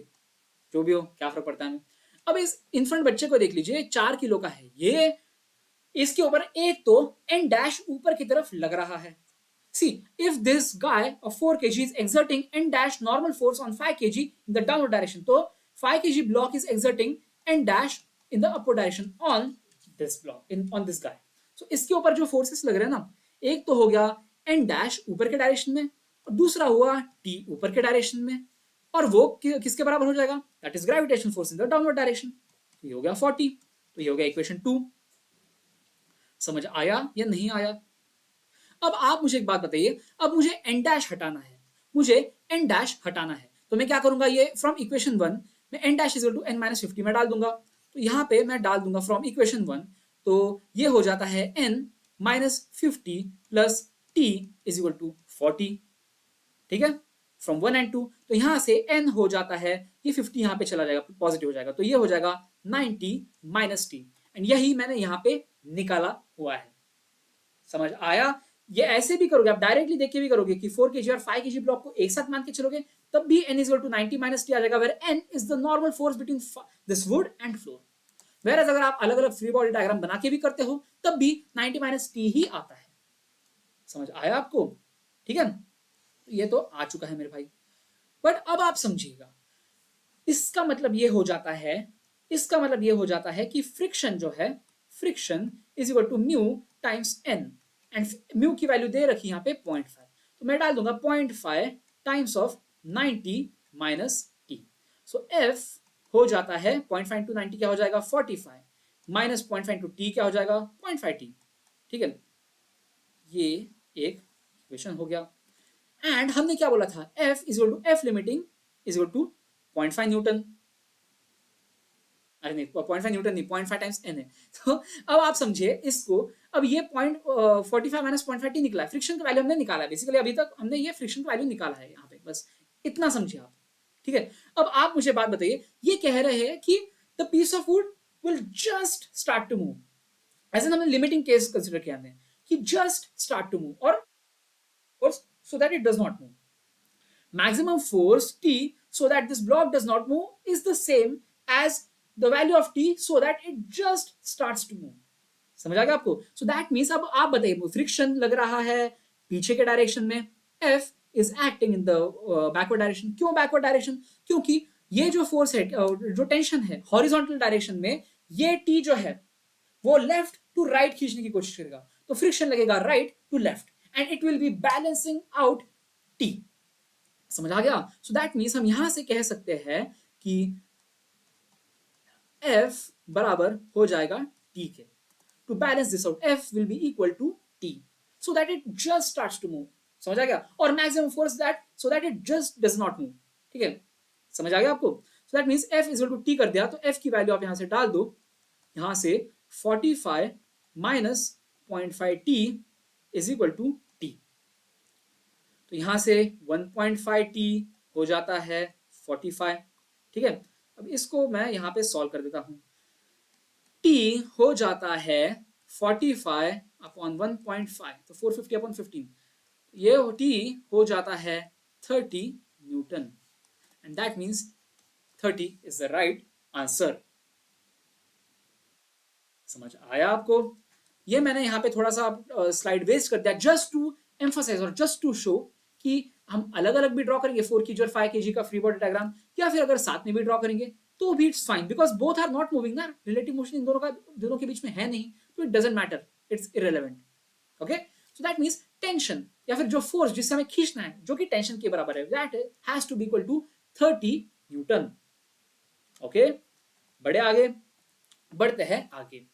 जो भी हो क्या फर्क पड़ता है हमें। अब इस इन्फेंट बच्चे को देख लीजिए, 4 किलो का है ये, इसके ऊपर एक तो एन डैश ऊपर की तरफ लग रहा है. See, if this guy of 4 kg is exerting n dash normal force on 5 kg in the downward direction, तो 5 kg block is exerting n dash in the upward direction on this block, on this guy. So इसके ऊपर जो forces लग रहे हैं ना, एक तो हो गया n dash ऊपर के डायरेक्शन में, और दूसरा हुआ t ऊपर के डायरेक्शन में, और वो किसके बराबर हो जाएगा? That is gravitation force in the downward direction. तो ये हो गया 40. तो ये हो गया इक्वेशन 2. समझ आया या नहीं आया? अब आप मुझे एक बात बताइए, अब मुझे एन डैश हटाना है, मुझे एन डैश हटाना है, तो मैं क्या करूंगा? ये फ्रॉम इक्वेशन 1 मैं N dash is equal to N minus 50 में डाल दूंगा. तो यहां पे मैं डाल दूंगा फ्रॉम इक्वेशन 1, तो ये हो जाता है N minus 50 plus T is equal to 40. ठीक है, फ्रॉम 1 एंड 2. तो यहां से एन हो जाता है, ये 50 यहां पे चला जाएगा, पॉजिटिव हो जाएगा, तो ये हो जाएगा 90 माइनस टी. एंड यही मैंने यहां पे निकाला हुआ है. समझ आया? ये ऐसे भी करोगे, आप डायरेक्टली देख के भी करोगे कि 4 kg और 5 kg ब्लॉक को एक साथ मान के चलोगे, तब भी n is equal to 90 minus T आ जाएगा, where n is the normal force between this wood and floor. Where अगर आप अलग अलग फ्री बॉडी डायग्राम बना के भी करते हो, तब भी 90 माइनस टी ही आता है. समझ आया आपको? ठीक है, ये तो आ चुका है मेरे भाई. बट अब आप समझिएगा, इसका मतलब ये हो जाता है, इसका मतलब ये हो जाता है कि फ्रिक्शन जो है, friction is equal to mu times N, and mu की वैल्यू दे रखी यहाँ पे 0.5, तो मैं डाल दूंगा 0.5 times of 90 minus T. So F हो जाता है 0.5 इंटू 90 क्या हो जाएगा? 45 माइनस 0.5 इंटू टी क्या हो जाएगा? 0.5 टी. ठीक है, ये एक इक्वेशन हो गया. एंड हमने क्या बोला था? F is equal to F limiting is equal to 0.5 newton. अरे नहीं, 0.5 न्यूटन नहीं, 0.5 टाइम्स एन है. तो अब आप समझिए इसको, अब ये 45 माइनस 0.5 टी निकला है, फ्रिक्शन का वैल्यू हमने निकाला है. बेसिकली अभी तक हमने ये फ्रिक्शन का वैल्यू निकाला है यहाँ पे, बस इतना समझिए आप. ठीक है, अब आप मुझे बात बताइए, ये कह रहे हैं कि the piece of wood will just start to move. ऐसे हमने लिमिटिंग केस कंसिडर किया है कि जस्ट स्टार्ट टू मूव, और सो that it does not move. Maximum force T so that this block does not move is the same as the value of T so that it just starts to move. समझ आ गया आपको? So that means अब आप बताइए, friction लग रहा है पीछे के डायरेक्शन में, F is acting in the backward direction. क्यों backward direction? क्योंकि ये जो फोर्स है, जो टेंशन है हॉरिजॉन्टल डायरेक्शन में, ये T जो है वो लेफ्ट टू राइट खींचने की कोशिश करेगा, तो फ्रिक्शन लगेगा right to left, and it will be balancing out T. समझ आ गया? सो दैट मीन्स हम यहां से कह सकते हैं कि F बराबर हो जाएगा T के. To balance this out, F will be equal to T so that it just starts to move. समझ आ गया? और maximum force that so that it just does not move. ठीक है, समझ आ गया आपको? So that means F is equal to T कर दिया, तो F की वैल्यू आप यहां से डाल दो, यहां से 45 minus 0.5 T is equal to T. तो यहां से 1.5 T हो जाता है 45. ठीक है, अब इसको मैं यहां पे सॉल्व कर देता हूं. T हो जाता है 45 अपॉन 1.5, तो 450 अपॉन 15, ये T हो जाता है 30 Newton, and that means 30 is the right answer. समझ आया आपको? ये मैंने यहाँ पे थोड़ा सा स्लाइड वेस्ट कर दिया, जस्ट टू एम्फसाइज और जस्ट टू शो कि हम अलग अलग भी ड्रॉ करेंगे 4 kg और 5 kg का फ्री बॉडी डायग्राम, या फिर अगर साथ में भी ड्रॉ करेंगे तो भी it's fine, because both are not moving ना, रिलेटिव मोशन इन दोनों के बीच में है नहीं, तो it doesn't matter, it's irrelevant. Okay, so that means tension या फिर जो फोर्स जिससे हमें खींचना है, जो कि टेंशन के बराबर है, that has to be equal to 30 newton. Okay, बढ़े आगे, बढ़ते हैं आगे.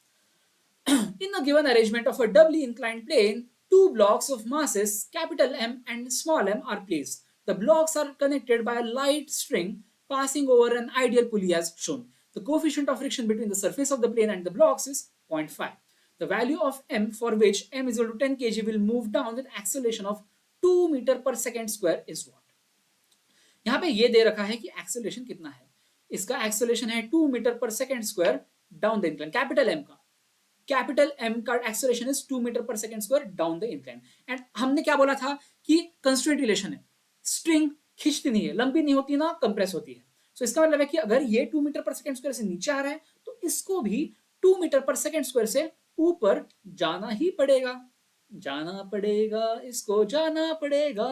In a given arrangement of a doubly inclined plane, two blocks of masses capital M and small m are placed. The blocks are connected by a light string passing over an ideal pulley as shown. The coefficient of friction between the surface of the plane and the blocks is 0.5. The value of m for which m is equal to 10 kg will move down with acceleration of 2 meter per second square is what? यहाँ पे ये दे रखा है कि acceleration कितना है. इसका acceleration है 2 मीटर पर second square down the incline. Capital M का एक्सेलरेशन इज 2 मीटर पर second square down the incline. And हमने क्या बोला था कि कंस्ट्रेंट रिलेशन है, स्ट्रिंग खींचती नहीं है, लंबी नहीं होती ना कंप्रेस होती है. सो इसका मतलब है कि अगर ये 2 मीटर पर सेकेंड स्क्वायर से नीचे आ रहा है तो इसको भी 2 मीटर पर सेकेंड स्क्वायर से ऊपर जाना ही पड़ेगा, जाना पड़ेगा, इसको जाना पड़ेगा।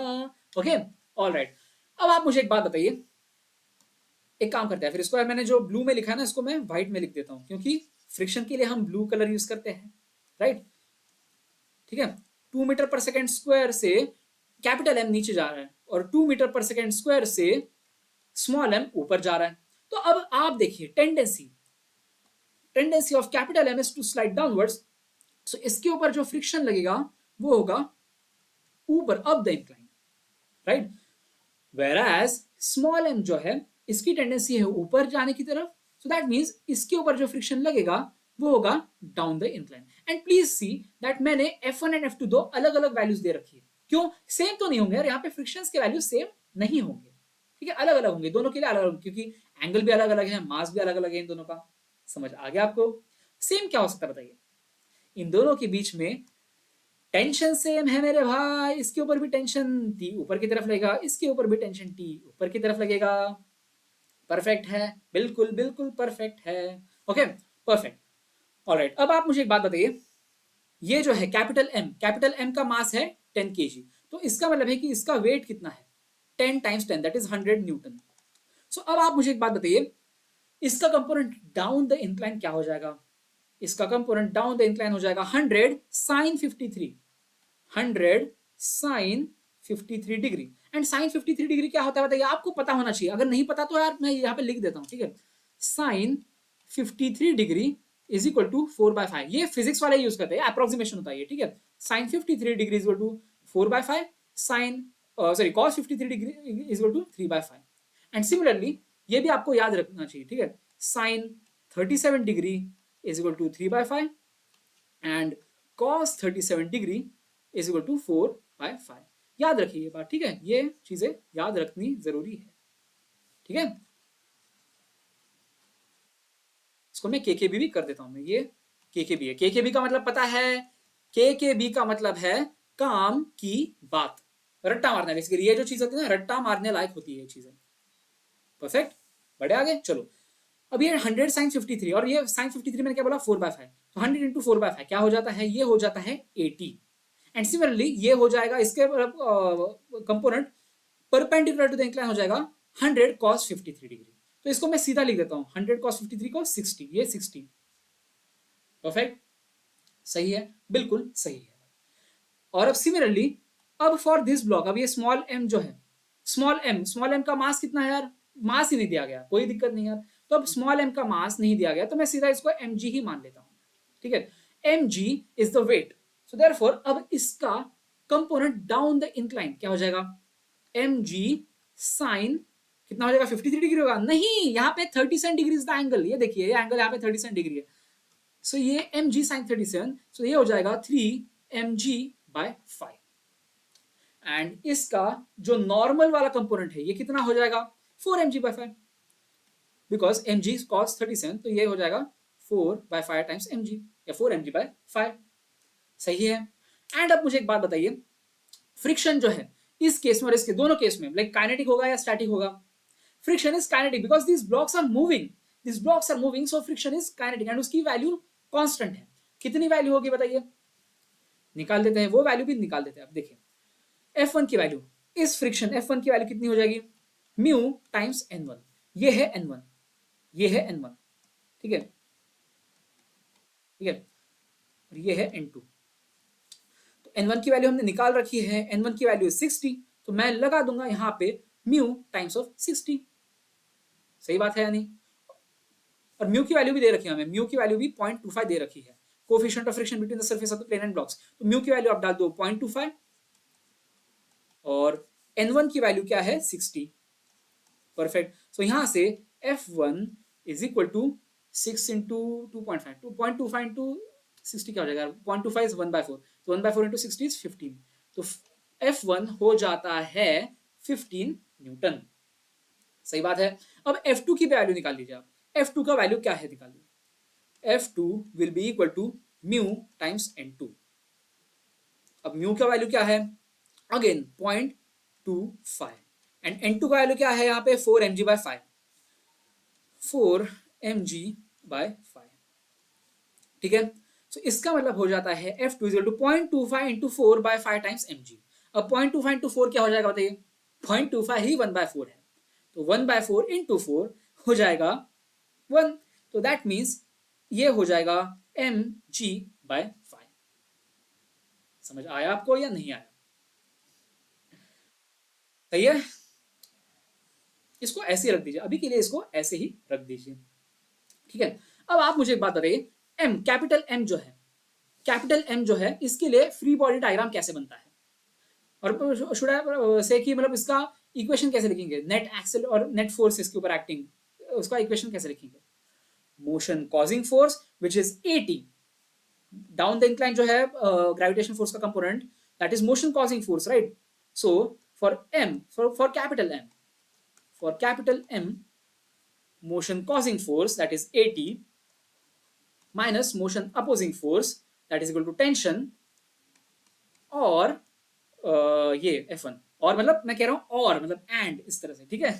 Okay, all right. अब आप मुझे एक बात बताइए, एक काम करते हैं फिर, इसको मैंने जो ब्लू में लिखा है ना इसको मैं व्हाइट में लिख देता हूं, क्योंकि फ्रिक्शन के लिए हम ब्लू कलर यूज करते हैं, राइट? ठीक है, 2 मीटर पर सेकेंड स्क्वायर से कैपिटल एम नीचे जा रहा है और 2 मीटर पर सेकेंड स्क्वायर से स्मॉल एम ऊपर जा रहा है। तो अब आप देखिए tendency, tendency of capital M is to slide downwards. So इसके ऊपर जो फ्रिक्शन लगेगा वो होगा ऊपर, up the incline, right? Whereas small M जो है इसकी टेंडेंसी है ऊपर जाने की तरफ, सो दैट मींस इसके ऊपर जो फ्रिक्शन लगेगा वो होगा down the incline. And please see that मैंने F1 एंड F2 दो अलग अलग वैल्यूज दे रखी है। क्यों? सेम तो नहीं होंगे यार, यहाँ पे फ्रिक्शंस के वैल्यूज सेम नहीं होंगे, ठीक है, अलग अलग होंगे, दोनों के लिए अलग अलग, क्योंकि एंगल भी अलग अलग है, मास भी अलग अलग है इन दोनों का। समझ आ गया आपको? सेम क्या हो सकता है बताइए? इन दोनों के बीच में टेंशन सेम है मेरे भाई, इसके ऊपर भी टेंशन T ऊपर की तरफ लगेगा, इसके ऊपर भी टेंशन T ऊपर की तरफ लगेगा। परफेक्ट है, बिल्कुल बिल्कुल परफेक्ट है। Okay, perfect, alright. अब आप मुझे एक बात बताइए, ये जो है कैपिटल एम का मास है 10 kg, तो इसका मतलब है कि इसका वेट कितना है? 10 टाइम्स 10 दैट इज 100 न्यूटन। सो अब आप मुझे एक बात बताइए, इसका कंपोनेंट डाउन द इंक्लाइन क्या हो जाएगा? इसका कंपोनेंट डाउन द इंक्लाइन हो जाएगा 100 sine 53, 100 sine 53 degree. And sine 53 degree क्या होता है बताइए? आपको पता होना चाहिए, अगर नहीं पता तो यार मैं यहाँ पे लिख देता हूँ, ठीक है? Sine 53 degree is equal to 4/5। ये फिजिक्स वाले यूज करते हैं, अप्रोक्सीमेशन होता है ये, ठीक है? Sine 53 degree is equal to 4/5, sine sorry cos 53 degree is equal to 3/5। And similarly ये भी आपको याद रखना चाहिए, ठीक है? Sine 37 degree is equal to 3/5 and cos 37 degree is equal to 4/5। याद रखिए ये बात, ठीक है? ये चीजें याद रखनी जरूरी है, ठीक है? इसको मैं केकेबी भी कर देता हूं, मैं ये केकेबी है। केकेबी का मतलब पता है? केकेबी का मतलब है काम की बात, रट्टा मारना। बेसिकली ये जो चीज होती है ना, रट्टा मारने लायक होती है ये चीजें। परफेक्ट, बढ़े आगे, चलो। अब ये 100 साइन 53 और ये साइन 53 मैंने क्या बोला? 4/5, तो 100 इंटू 4/5 क्या हो जाता है? ये हो जाता है 80। एंड सिमिलरली ये हो जाएगा, इसके component perpendicular to the incline हो जाएगा 100 cos 53 डिग्री। तो इसको मैं सीधा लिख देता हूं, 100 cos 53 को 60, ये 60। परफेक्ट, सही है, बिल्कुल सही है। और अब सिमिलरली, अब फॉर दिस ब्लॉक, अब ये स्मॉल एम जो है, स्मॉल एम का मास कितना है यार? मास ही नहीं दिया गया, कोई दिक्कत नहीं यार। तो अब स्मॉल एम का मास नहीं दिया गया तो मैं सीधा इसको mg ही मान लेता हूं, ठीक है? mg is the weight, so therefore अब इसका कंपोनेंट डाउन द इंक्लाइन क्या हो जाएगा? mg साइन कितना हो जाएगा? 53 डिग्री होगा? नहीं, यहाँ पे 37 डिग्री इज द एंगल, ये देखिए ये एंगल यहाँ पे 37 डिग्री है। सो ये mg साइन 37, सो ये हो जाएगा 3mg/5। एंड इसका जो नॉर्मल वाला कंपोनेंट है ये कितना हो जाएगा? 4mg/5, बिकॉज mg cos 37, तो ये हो जाएगा 4/5 टाइम्स mg या 4mg/5। सही है। एंड अब मुझे एक बात बताइए, फ्रिक्शन जो है इस केस में और इसके दोनों केस में लाइक काइनेटिक होगा या स्टैटिक होगा? Friction is kinetic because this blocks are moving, so friction is kinetic and उसकी वैल्यू कांस्टेंट है। कितनी वैल्यू होगी बताइए? निकाल देते हैं, वो वैल्यू भी निकाल देते हैं। अब देखिए F1 की वैल्यू, इस फ्रिक्शन F1 की वैल्यू कितनी हो जाएगी? म्यू टाइम्स N1, ये है N1, ये है N1, ठीक है, ठीक है, और ये है N2। तो N1 की वैल्यू हमने निकाल रखी है, N1 की वैल्यू 60, तो मैं लगा दूंगा यहाँ पे म्यू टाइम्स ऑफ 60। सही बात है या नहीं? और म्यू की वैल्यू भी दे रखी है हमें, म्यू की वैल्यू भी 0.25 दे रखी है, coefficient of friction between the surface of the plane and blocks. तो म्यू की वैल्यू आप डाल दो 0.25 और N1 की वैल्यू क्या है? 60। परफेक्ट, सो यहां से F1 is equal to 6 into 2.5, 2.25 into 60 क्या हो जाएगा? 0.25 इज 1/4, तो 1/4 इंटू 60 इज 15, तो F1 हो जाता है 15 न्यूटन। सही बात है। अब F2 की वैल्यू निकाल लीजिए आप, F2 का वैल्यू क्या है निकालिए? F2 will be equal to mu times N2। अब म्यू का वैल्यू क्या है? अगेन 0.25 एंड N2 का वैल्यू क्या है यहाँ पे? 4mg/5। 4 mg/5, ठीक है। सो इसका मतलब हो जाता है F2 is to 0.25 into 4/5 times mg। अब 0.25 इंटू 4 क्या हो जाएगा बताइए, 0.25 ही 1/4 है, तो 1/4 इंटू 4 हो जाएगा 1, तो दैट मीन्स ये हो जाएगा mg/5। समझ आया आपको या नहीं आया? सही है, इसको ऐसे रख दीजिए, अभी के लिए इसको ऐसे ही रख दीजिए, ठीक है। अब आप मुझे एक बात बताइए, एम कैपिटल एम जो है, कैपिटल एम जो है, इसके लिए फ्री बॉडी डायग्राम कैसे बनता है, और शुड आई से कि मतलब इसका इक्वेशन कैसे लिखेंगे, नेट एक्सल और नेट फोर्स इसके ऊपर एक्टिंग, उसका इक्वेशन कैसे लिखेंगे? Motion causing force which is at, down the incline जो है ग्रेविटेशन फोर्स का component, that is motion causing force, right. So for M, for capital M, for capital M, motion causing force that is AT minus motion opposing force that is equal to tension, और ये F1, और मतलब मैं कह रहा हूं और मतलब एंड इस तरह से, ठीक है।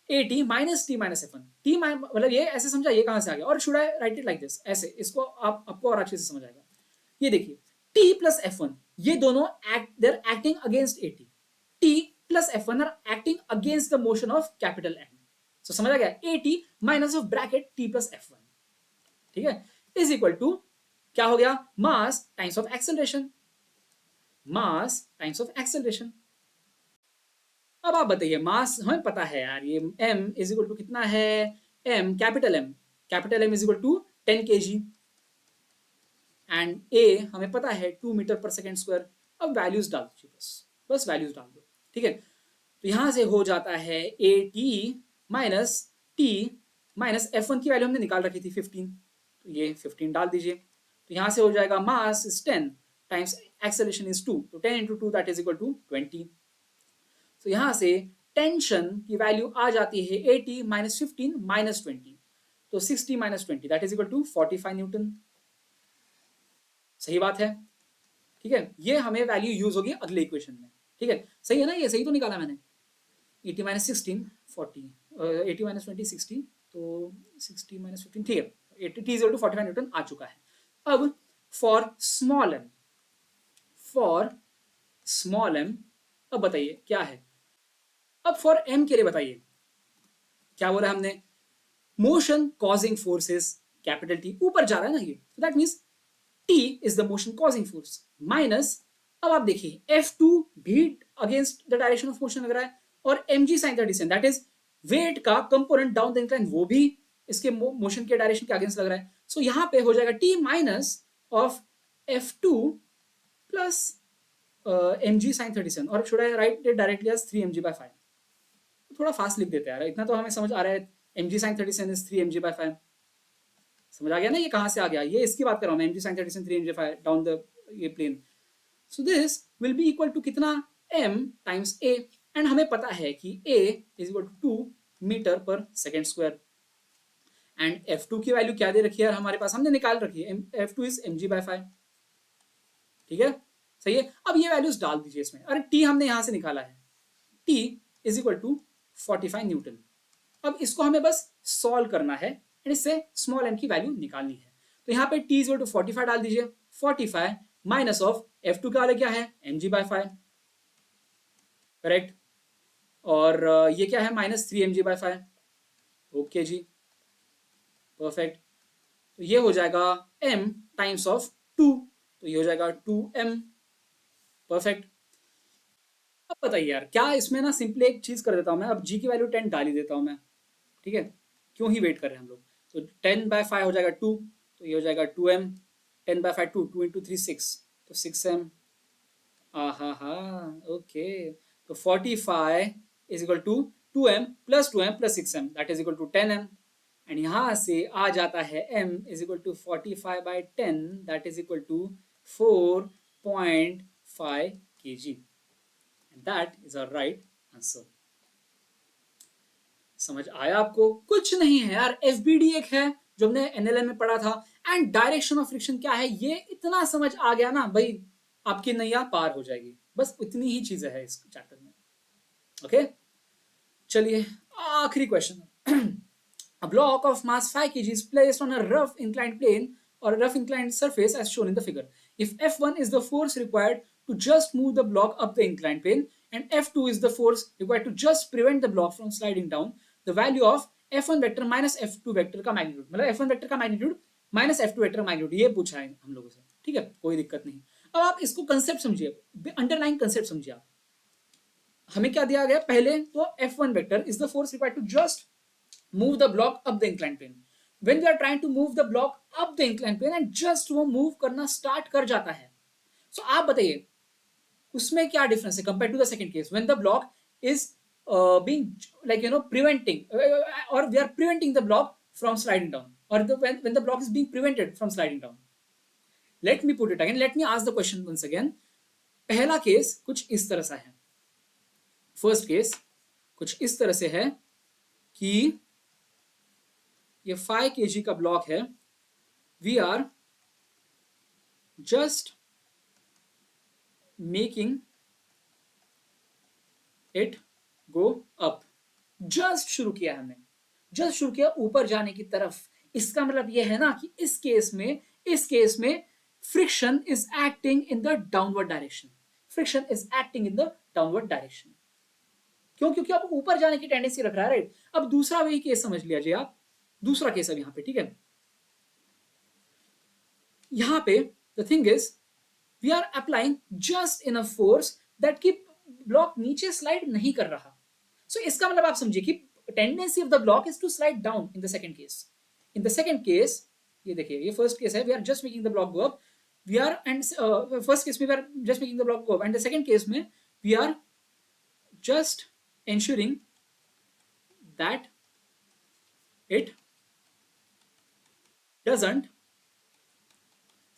AT minus T minus F1, T मतलब ये ऐसे समझा, ये कहां से आ गया, और should I write it like this, ऐसे इसको आपको और अच्छे से समझ आएगा। ये देखिए T प्लस F1, ये दोनों there acting against AT, T plus F1 are acting against the motion of capital M. So समझ आ गया, AT minus of bracket T plus F1, ठीक है, इज इक्वल टू क्या हो गया, मास times of acceleration, mass times of acceleration. अब आप बताइए, मास हमें पता है यार, ये m इज इक्वल टू कितना है, m capital M is equal to 10 kg, and a हमें पता है 2 मीटर पर सेकेंड स्क्वायर। अब वैल्यूज डाल दीजिए, बस वैल्यूज डाल दो, ठीक है। तो यहां से हो जाता है A T minus T minus F1 की वैल्यू हमने निकाल रखी थी 15, तो ये 15 डाल दीजिए, तो यहां से हो जाएगा mass is 10 times acceleration is 2, तो 10 into 2 that is equal to 20। तो यहां से टेंशन की वैल्यू आ जाती है 80 माइनस 15 माइनस 20, तो 60 minus 20 that is equal to 45 newton. सही बात है, ठीक है, ये हमें वैल्यू यूज होगी अगले इक्वेशन में, ठीक है। सही है ना, ये सही तो निकाला मैंने, 80 माइनस 16 40, 80 माइनस 20 60, तो 60 माइनस 15, ठीक है, 80 t 45 न्यूटन आ चुका है। अब for small m, for small m, अब बताइए क्या है, अब फॉर एम के लिए बताइए क्या बोला हमने, motion causing forces capital T, ऊपर जा रहा है ना ये, that means T is the motion causing force minus, अब आप देखिए F2 भी against the direction of motion लग रहा है, और mg sin 30 that is weight का कंपोनेंट डाउन द इंक्लाइन, वो भी इसके मोशन के डायरेक्शन के अगेंस्ट लग रहा है। सो यहां पे हो जाएगा T minus of F2 plus mg sin 37, और should I write it directly as 3mg/5, थोड़ा फास्ट लिख देते हैं यार, इतना तो हमें समझ आ रहा है, mg sin 37 इज 3mg/5, समझ आ गया ना ये कहां से आ गया, ये इसकी बात कर रहा हूं मैं, mg sin 37 3mg/5 down the ये plane. So this will be equal to कितना, m टाइम्स a, एंड हमें पता है कि a is equal to 2 metre पर सेकेंड स्क्वायर, एंड f2 की वैल्यू क्या दे रखी है हमारे पास, हमने निकाल रखी है, f2 इज mg/5, ठीक है, सही है। अब ये वैल्यूज डाल दीजिए इसमें, अरे t हमने यहां से निकाला है, t is equal to 45 newton. अब इसको हमें बस सॉल्व करना है, एंड इससे स्मॉल m की वैल्यू निकालनी है, तो यहाँ पे t इज इक्वल टू 45 डाल दीजिए, 45 माइनस ऑफ f2 का वाला क्या है mg/5, करेक्ट, और ये क्या है माइनस 3mg/5, ओके जी, परफेक्ट। तो ये हो जाएगा m टाइम्स ऑफ 2, तो ये हो जाएगा 2m, परफेक्ट। अब बताइए यार, क्या इसमें ना सिंपली एक चीज कर देता हूं मैं, अब g की वैल्यू 10 डाल ही देता हूं मैं, ठीक है, क्यों ही वेट कर रहे हैं हम लोग। तो 10/5 हो जाएगा 2, तो ये हो जाएगा 2m, 10/5 2 इंटू 3 6, तो 6m, हा, ओके, तो 45 is equal to 2m plus 6m that is equal to 10m, and यहां से आ जाता है m is equal to 45/10 that is equal to 4.5 kg, and that is a right answer. समझ आया आपको? कुछ नहीं है यार, FBD एक है जो हमने NLM में पढ़ा था, एंड डायरेक्शन ऑफ फ्रिक्शन क्या है, ये इतना समझ आ गया ना भाई, आपकी नैया पार हो जाएगी, बस इतनी ही चीजें है इस चैप्टर में, ओके। चलिए आखिरी question, A block of mass 5 kg is placed on a rough inclined plane or a rough inclined surface as shown in the figure. If F1 is the force required to just move the block up the inclined plane and F2 is the force required to just prevent the block from sliding down, the value of F1 vector minus F2 vector का magnitude, मतलब F1 vector का magnitude minus F2 vector का magnitude, ये पूछा है हम लोगों से, ठीक है, कोई दिक्कत नहीं। अब आप इसको कंसेप्ट समझिए, अंडरलाइन कंसेप्ट समझिए आप। हमें क्या दिया गया पहले, तो F1 vector is the force required to just move the block up the inclined plane. When we are trying to move the block up the inclined plane and just वो move करना start कर जाता है, so आप बताइए उसमें क्या difference है compare to the second case when the block is being like preventing or we are preventing the block from sliding down, or when the block is being prevented from sliding down. Let me put it again, let me ask the question once again. पहला case कुछ इस तरह सा है, first case कुछ इस तरह से है कि ये 5 kg का ब्लॉक है, we are just making it go up, just शुरू किया हमने, जस्ट शुरू किया ऊपर जाने की तरफ। इसका मतलब यह है ना कि इस केस में friction is acting in the downward direction, friction is acting in the downward direction. क्यों? क्योंकि अब ऊपर जाने की टेंडेंसी रख रहा है, राइट। अब दूसरा वही केस समझ लिया जी आप, दूसरा केस अब यहां पे, ठीक है। यहां पे the thing is we are applying just in a force that की ब्लॉक नीचे स्लाइड नहीं कर रहा। सो इसका मतलब आप समझिए कि tendency of the block is to slide down in the second case. In the second case ये देखिए, ये फर्स्ट केस है, we are just making the block go up, we are and first case में we are just making the block go up, and the second case में we are just ensuring that it doesn't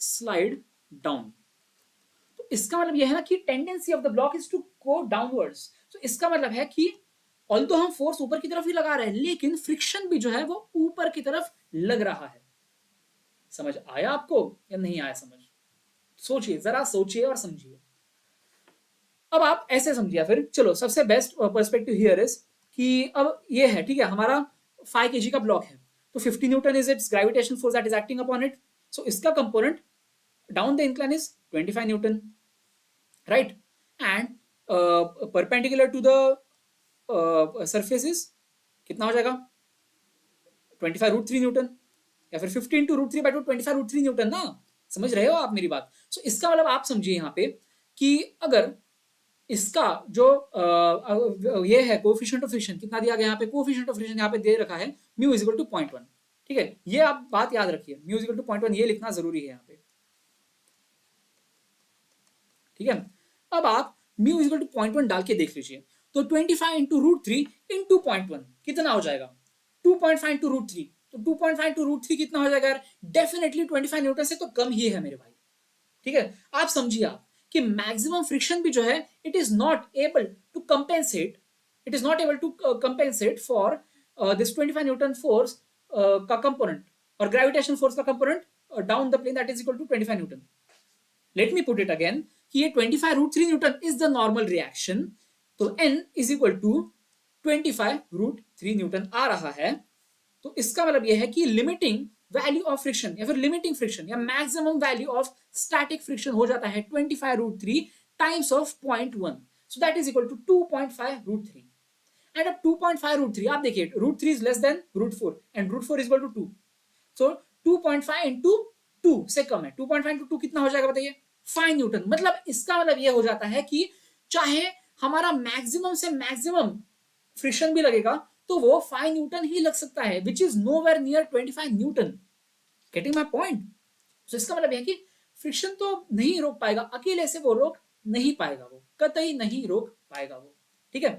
slide down. तो इसका मतलब यह है ना कि tendency of the block is to go downwards. तो इसका मतलब है कि ऑल्दो हम फोर्स ऊपर की तरफ ही लगा रहे हैं, लेकिन फ्रिक्शन भी जो है वो ऊपर की तरफ लग रहा है। समझ आया आपको या नहीं आया समझ? सोचिए, जरा सोचिए और समझिए। अब आप ऐसे समझिए, फिर चलो सबसे बेस्ट पर्सपेक्टिव हियर इज कि अब ये है, ठीक है, हमारा 5 kg का ब्लॉक है, तो 50 newton is its gravitation force that is acting upon it. So इसका component down the incline is 25 newton, right, and perpendicular to the surface is कितना हो जाएगा 25√3 न्यूटन, या फिर 15 × √3/2 25√3 न्यूटन ना। समझ रहे हो आप मेरी बात? सो इसका मतलब आप समझिए यहाँ पे कि अगर इसका जो ये है कोएफिशिएंट ऑफ फ्रिक्शन कितना दिया गया यहाँ पे, कोएफिशिएंट ऑफ फ्रिक्शन यहाँ पे दे रखा है म्यू इज इक्वल टू 0.1, ठीक है, ये आप बात याद रखिए, म्यू इज इक्वल टू 0.1 ये लिखना जरूरी है यहाँ पे, ठीक है। अब आप म्यू इज इक्वल टू 0.1 डाल के देख लीजिए, तो 25 × √3 × 0.1 कितना हो जाएगा 2.5 × √3, तो 2.5 × √3 कितना हो जाएगा? डेफिनेटली 25 न्यूटन से तो कम ही है मेरे भाई, ठीक है। आप समझिए आप कि मैक्सिमम फ्रिक्शन भी जो है it is not able to compensate for this 25 newton force का कंपोनेंट और ग्रेविटेशन फोर्स का component down the plane that is equal to 25 newton. Let me put it again कि ये 25√3 newton is the normal reaction, तो n is equal to 25√3 newton आ रहा है। तो इसका मतलब यह है कि लिमिटिंग वैल्यू ऑफ फ्रिक्शन या फिर लिमिटिंग फ्रिक्शन या maximum value of static friction हो जाता है 25√3 times of 0.1, so that is equal to 2.5√3। And अब 2.5√3 आप देखिए, √3 is less than √4 and √4 is equal to 2, so 2.5 × 2 से कम है। 2.5 × 2 कितना हो जाएगा बताइए? 5 न्यूटन। मतलब इसका मतलब यह हो जाता है कि चाहे हमारा मैक्सिमम से मैक्सिमम फ्रिक्शन भी लगेगा तो वो 5 न्यूटन ही लग सकता है, which is nowhere near 25 Newton. Getting my point? तो इसका मतलब है कि फ्रिक्शन तो नहीं रोक पाएगा, अकेले से वो रोक नहीं पाएगा, वो कतई नहीं रोक पाएगा वो, ठीक है।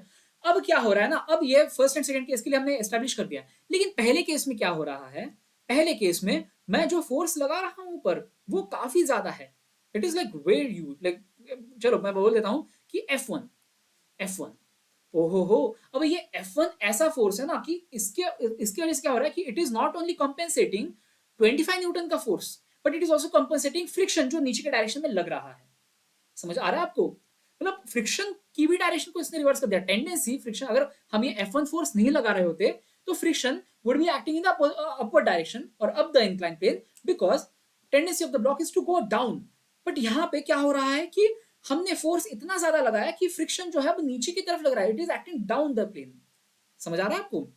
अब क्या हो रहा है ना, अब ये फर्स्ट एंड सेकंड केस के लिए हमने एस्टैब्लिश कर दिया, लेकिन पहले केस में क्या हो रहा है, पहले केस में मैं जो फोर्स लगा रहा हूं ऊपर वो काफी ज्यादा है, it is like where you like, चलो मैं बोल देता हूं कि F1 ओहो हो। अब ये F1 ऐसा फोर्स है ना कि इसके वजह से क्या हो रहा है कि it is not only compensating 25 newton का force, but it is also compensating friction जो नीचे के डायरेक्शन में लग रहा है। समझ आ रहा है आपको? मतलब फ्रिक्शन की भी डायरेक्शन को इसने रिवर्स कर दिया। टेंडेंसी फ्रिक्शन, अगर हम ये F1 फोर्स नहीं लगा रहे होते तो friction would be acting in the upward direction और up the incline plane because tendency of the block is to go down. But यहाँ पे क्या हो रहा है कि हमने फोर्स इतना ज्यादा लगाया कि फ्रिक्शन जो है वो नीचे की तरफ लग रहा है, it is acting down the plane. समझ आ रहा है आपको?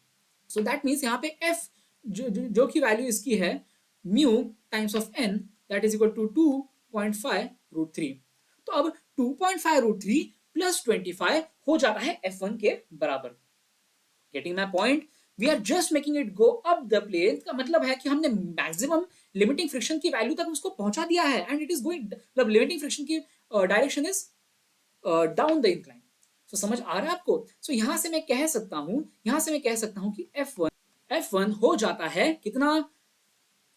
सो दैट मीन्स यहाँ पे एफ जो की वैल्यू इसकी है mu times of N that is equal to 2.5√3। तो अब 2.5√3 प्लस 25 हो जाता है F1 के बराबर। Getting my point? We are just making it go up the plane का मतलब है कि हमने मैक्सिमम लिमिटिंग फ्रिक्शन की वैल्यू तक उसको पहुंचा दिया है एंड इट इज गोइंग, मतलब लिमिटिंग फ्रिक्शन की direction is down the incline. So समझ आ रहा है आपको? सो यहां से मैं कह सकता हूं कि F1 हो जाता है कितना,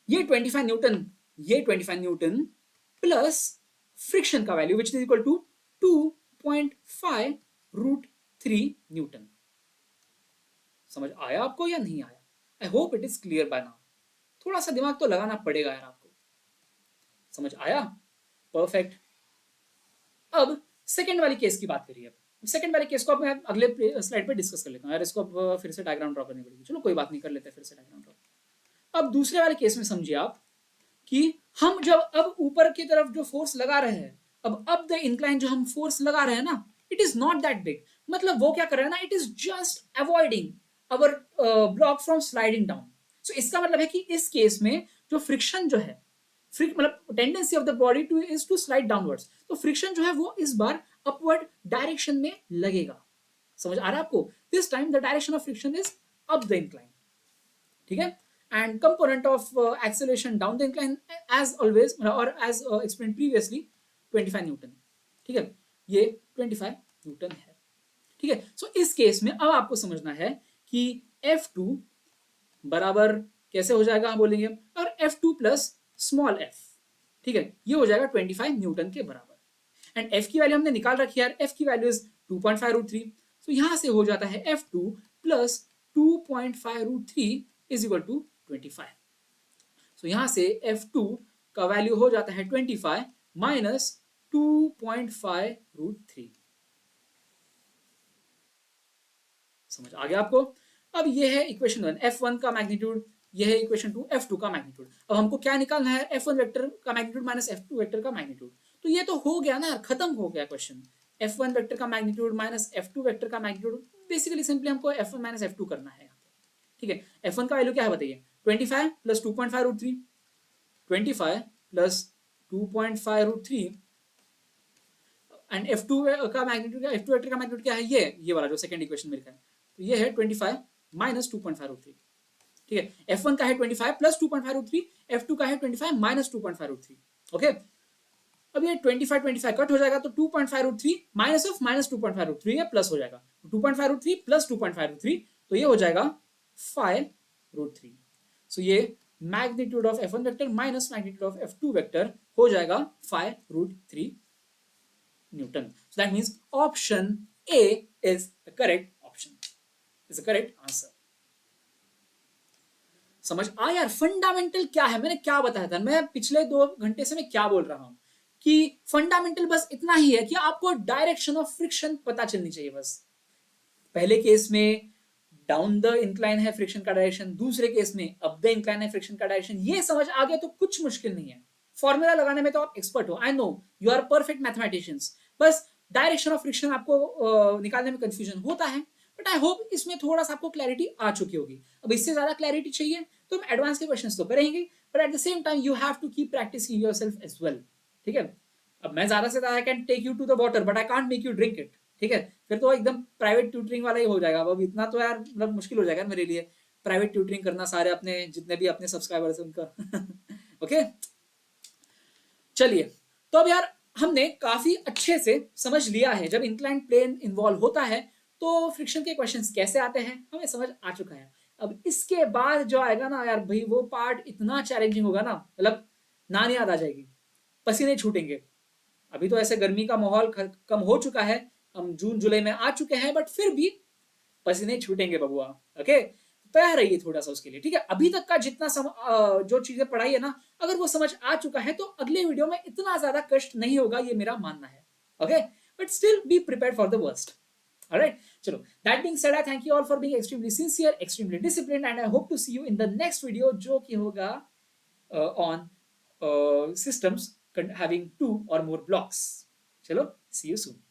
ये 25 न्यूटन प्लस फ्रिक्शन का value which is equal to 2.5√3 newton. समझ आया आपको या नहीं आया? I hope it is clear by now. थोड़ा सा दिमाग तो लगाना पड़ेगा यार आपको। समझ आया? परफेक्ट। अब सेकेंड वाली केस की बात करिए। सेकेंड वाले केस को अब मैं अगले स्लाइड पे डिस्कस कर लेता हूँ यार, इसको अब फिर से डायग्राम ड्रॉ करनी पड़ेगी। चलो कोई बात नहीं, कर लेते हैं फिर से डायग्राम ड्रॉ। अब दूसरे वाले केस में समझिए आप कि हम जब अब ऊपर की तरफ जो फोर्स लगा रहे हैं, अब द इंक्लाइन जो हम फोर्स लगा रहे हैं ना, it is not that big. मतलब वो क्या कर रहा है ना, it is just avoiding our block from sliding down. So इसका मतलब है कि इस केस में जो फ्रिक्शन जो है, मतलब tendency of the body to is to slide downwards, तो फ्रिक्शन जो है वो इस बार अपवर्ड डायरेक्शन में लगेगा। समझ आ रहा है आपको? This time the direction of friction is up the incline. ठीक है? And component of acceleration down the incline as always और एज एक्सप्लेन प्रीवियसली 25 न्यूटन। ठीक है? ये 25 न्यूटन है। ठीक है? सो इस केस में अब आपको समझना है कि F2 बराबर कैसे हो जाएगा, हम बोलेंगे और F2 प्लस स्मॉल f। ठीक है? ये हो जाएगा 25 न्यूटन के बराबर। एंड f की वैल्यू हमने निकाल रखी है, f की वैल्यू इज 2.5√3। तो यहां से हो जाता है F2 plus 2.5√3 is equal to 25। सो यहां से F2 का वैल्यू हो जाता है 25 माइनस 2.5√3। समझ आ गया आपको? अब ये है इक्वेशन 1 F1 का मैग्नीट्यूड, ये है इक्वेशन 2 F2 का मैग्नीट्यूड। अब हमको क्या निकालना है, F1 वेक्टर का मैग्नीट्यूड माइनस F2 वेक्टर का मैग्नीट्यूड। तो ये तो हो गया ना यार, खत्म हो गया क्वेश्चन। F1 वेक्टर का मैग्नीट्यूड माइनस F2 वेक्टर का मैग्नीट्यूड, बेसिकली सिंपली हमको F1 माइनस F2 करना है यहाँ पे। ठीक है? F1 का वैल्यू क्या है बताइए, 25 प्लस 2.5√3, 25 प्लस 2.5√3 एंड F2 का मैग्नीट्यूड क्या, F2 वेक्टर का मैग्नीट्यूड क्या है, ये वाला जो सेकंड इक्वेशन मेरे का है। तो ये है 25 माइनस 2.5√3। ठीक है? F1 का है 25 प्लस 2.5√3, F2 का है 25 माइनस 2.5√3। ओके? अब ये 25 कट हो जाएगा तो 2.5√3 माइनस ऑफ माइनस 2.5√3 है, प्लस हो जाएगा 2.5√3 प्लस 2.5√3, तो ये हो जाएगा 5√3। सो ये magnitude of F1 vector minus magnitude of F2 vector हो जाएगा 5√3 Newton. So that means option A is the correct option, is the correct answer. समझ आ यार? फंडामेंटल क्या है, मैंने क्या बताया था, मैं पिछले 2 घंटे से मैं क्या बोल रहा हूं कि फंडामेंटल बस इतना ही है कि आपको डायरेक्शन ऑफ फ्रिक्शन पता चलनी चाहिए बस। पहले केस में डाउन द इंक्लाइन है फ्रिक्शन का डायरेक्शन, दूसरे केस में अप द इंक्लाइन है फ्रिक्शन का डायरेक्शन। ये समझ आ गया तो कुछ मुश्किल नहीं है, फॉर्मूला लगाने में तो आप एक्सपर्ट हो, I know you are perfect mathematicians. बस डायरेक्शन ऑफ फ्रिक्शन आपको निकालने में कंफ्यूजन होता है, बट आई होप इसमें थोड़ा सा आपको क्लैरिटी आ चुकी होगी। अब इससे ज्यादा क्लैरिटी चाहिए तो हम एडवांस के क्वेश्चंस तो करेंगे, but at the same time you have to keep practising yourself as well. ठीक है? अब मैं ज्यादा से ज्यादा can take you to the water but I can't make you drink it. ठीक है? फिर तो एकदम प्राइवेट ट्यूटरिंग वाला ही हो जाएगा। अब इतना तो यार मतलब मुश्किल हो जाएगा मेरे लिए प्राइवेट ट्यूटरिंग करना सारे अपने जितने भी अपने सब्सक्राइबर्स हैं उनका। ओके चलिए, तो अब यार हमने काफी अच्छे से समझ लिया है जब इंक्लाइन प्लेन इन्वॉल्व होता है तो फ्रिक्शन के क्वेश्चंस कैसे आते हैं, हमें समझ आ चुका है। अब इसके बाद जो आएगा ना यार भाई, वो पार्ट इतना चैलेंजिंग होगा ना, मतलब नानी याद आ जाएगी, पसीने छूटेंगे। अभी तो ऐसे गर्मी का माहौल कम हो चुका है, हम जून जुलाई में आ चुके हैं, बट फिर भी पसीने छूटेंगे बबुआ। ओके? तैयार रहिए थोड़ा सा उसके लिए। ठीक है? अभी तक का जितना जो चीजें पढ़ाई है ना, अगर वो समझ आ चुका है तो अगले वीडियो में इतना ज्यादा कष्ट नहीं होगा, ये मेरा मानना है। Okay? But still be prepared for the worst. Alright, चलो, that being said, I thank you all for being extremely sincere, extremely disciplined, and I hope to see you in the next video, जो कि होगा on systems having 2 or more blocks. चलो, see you soon.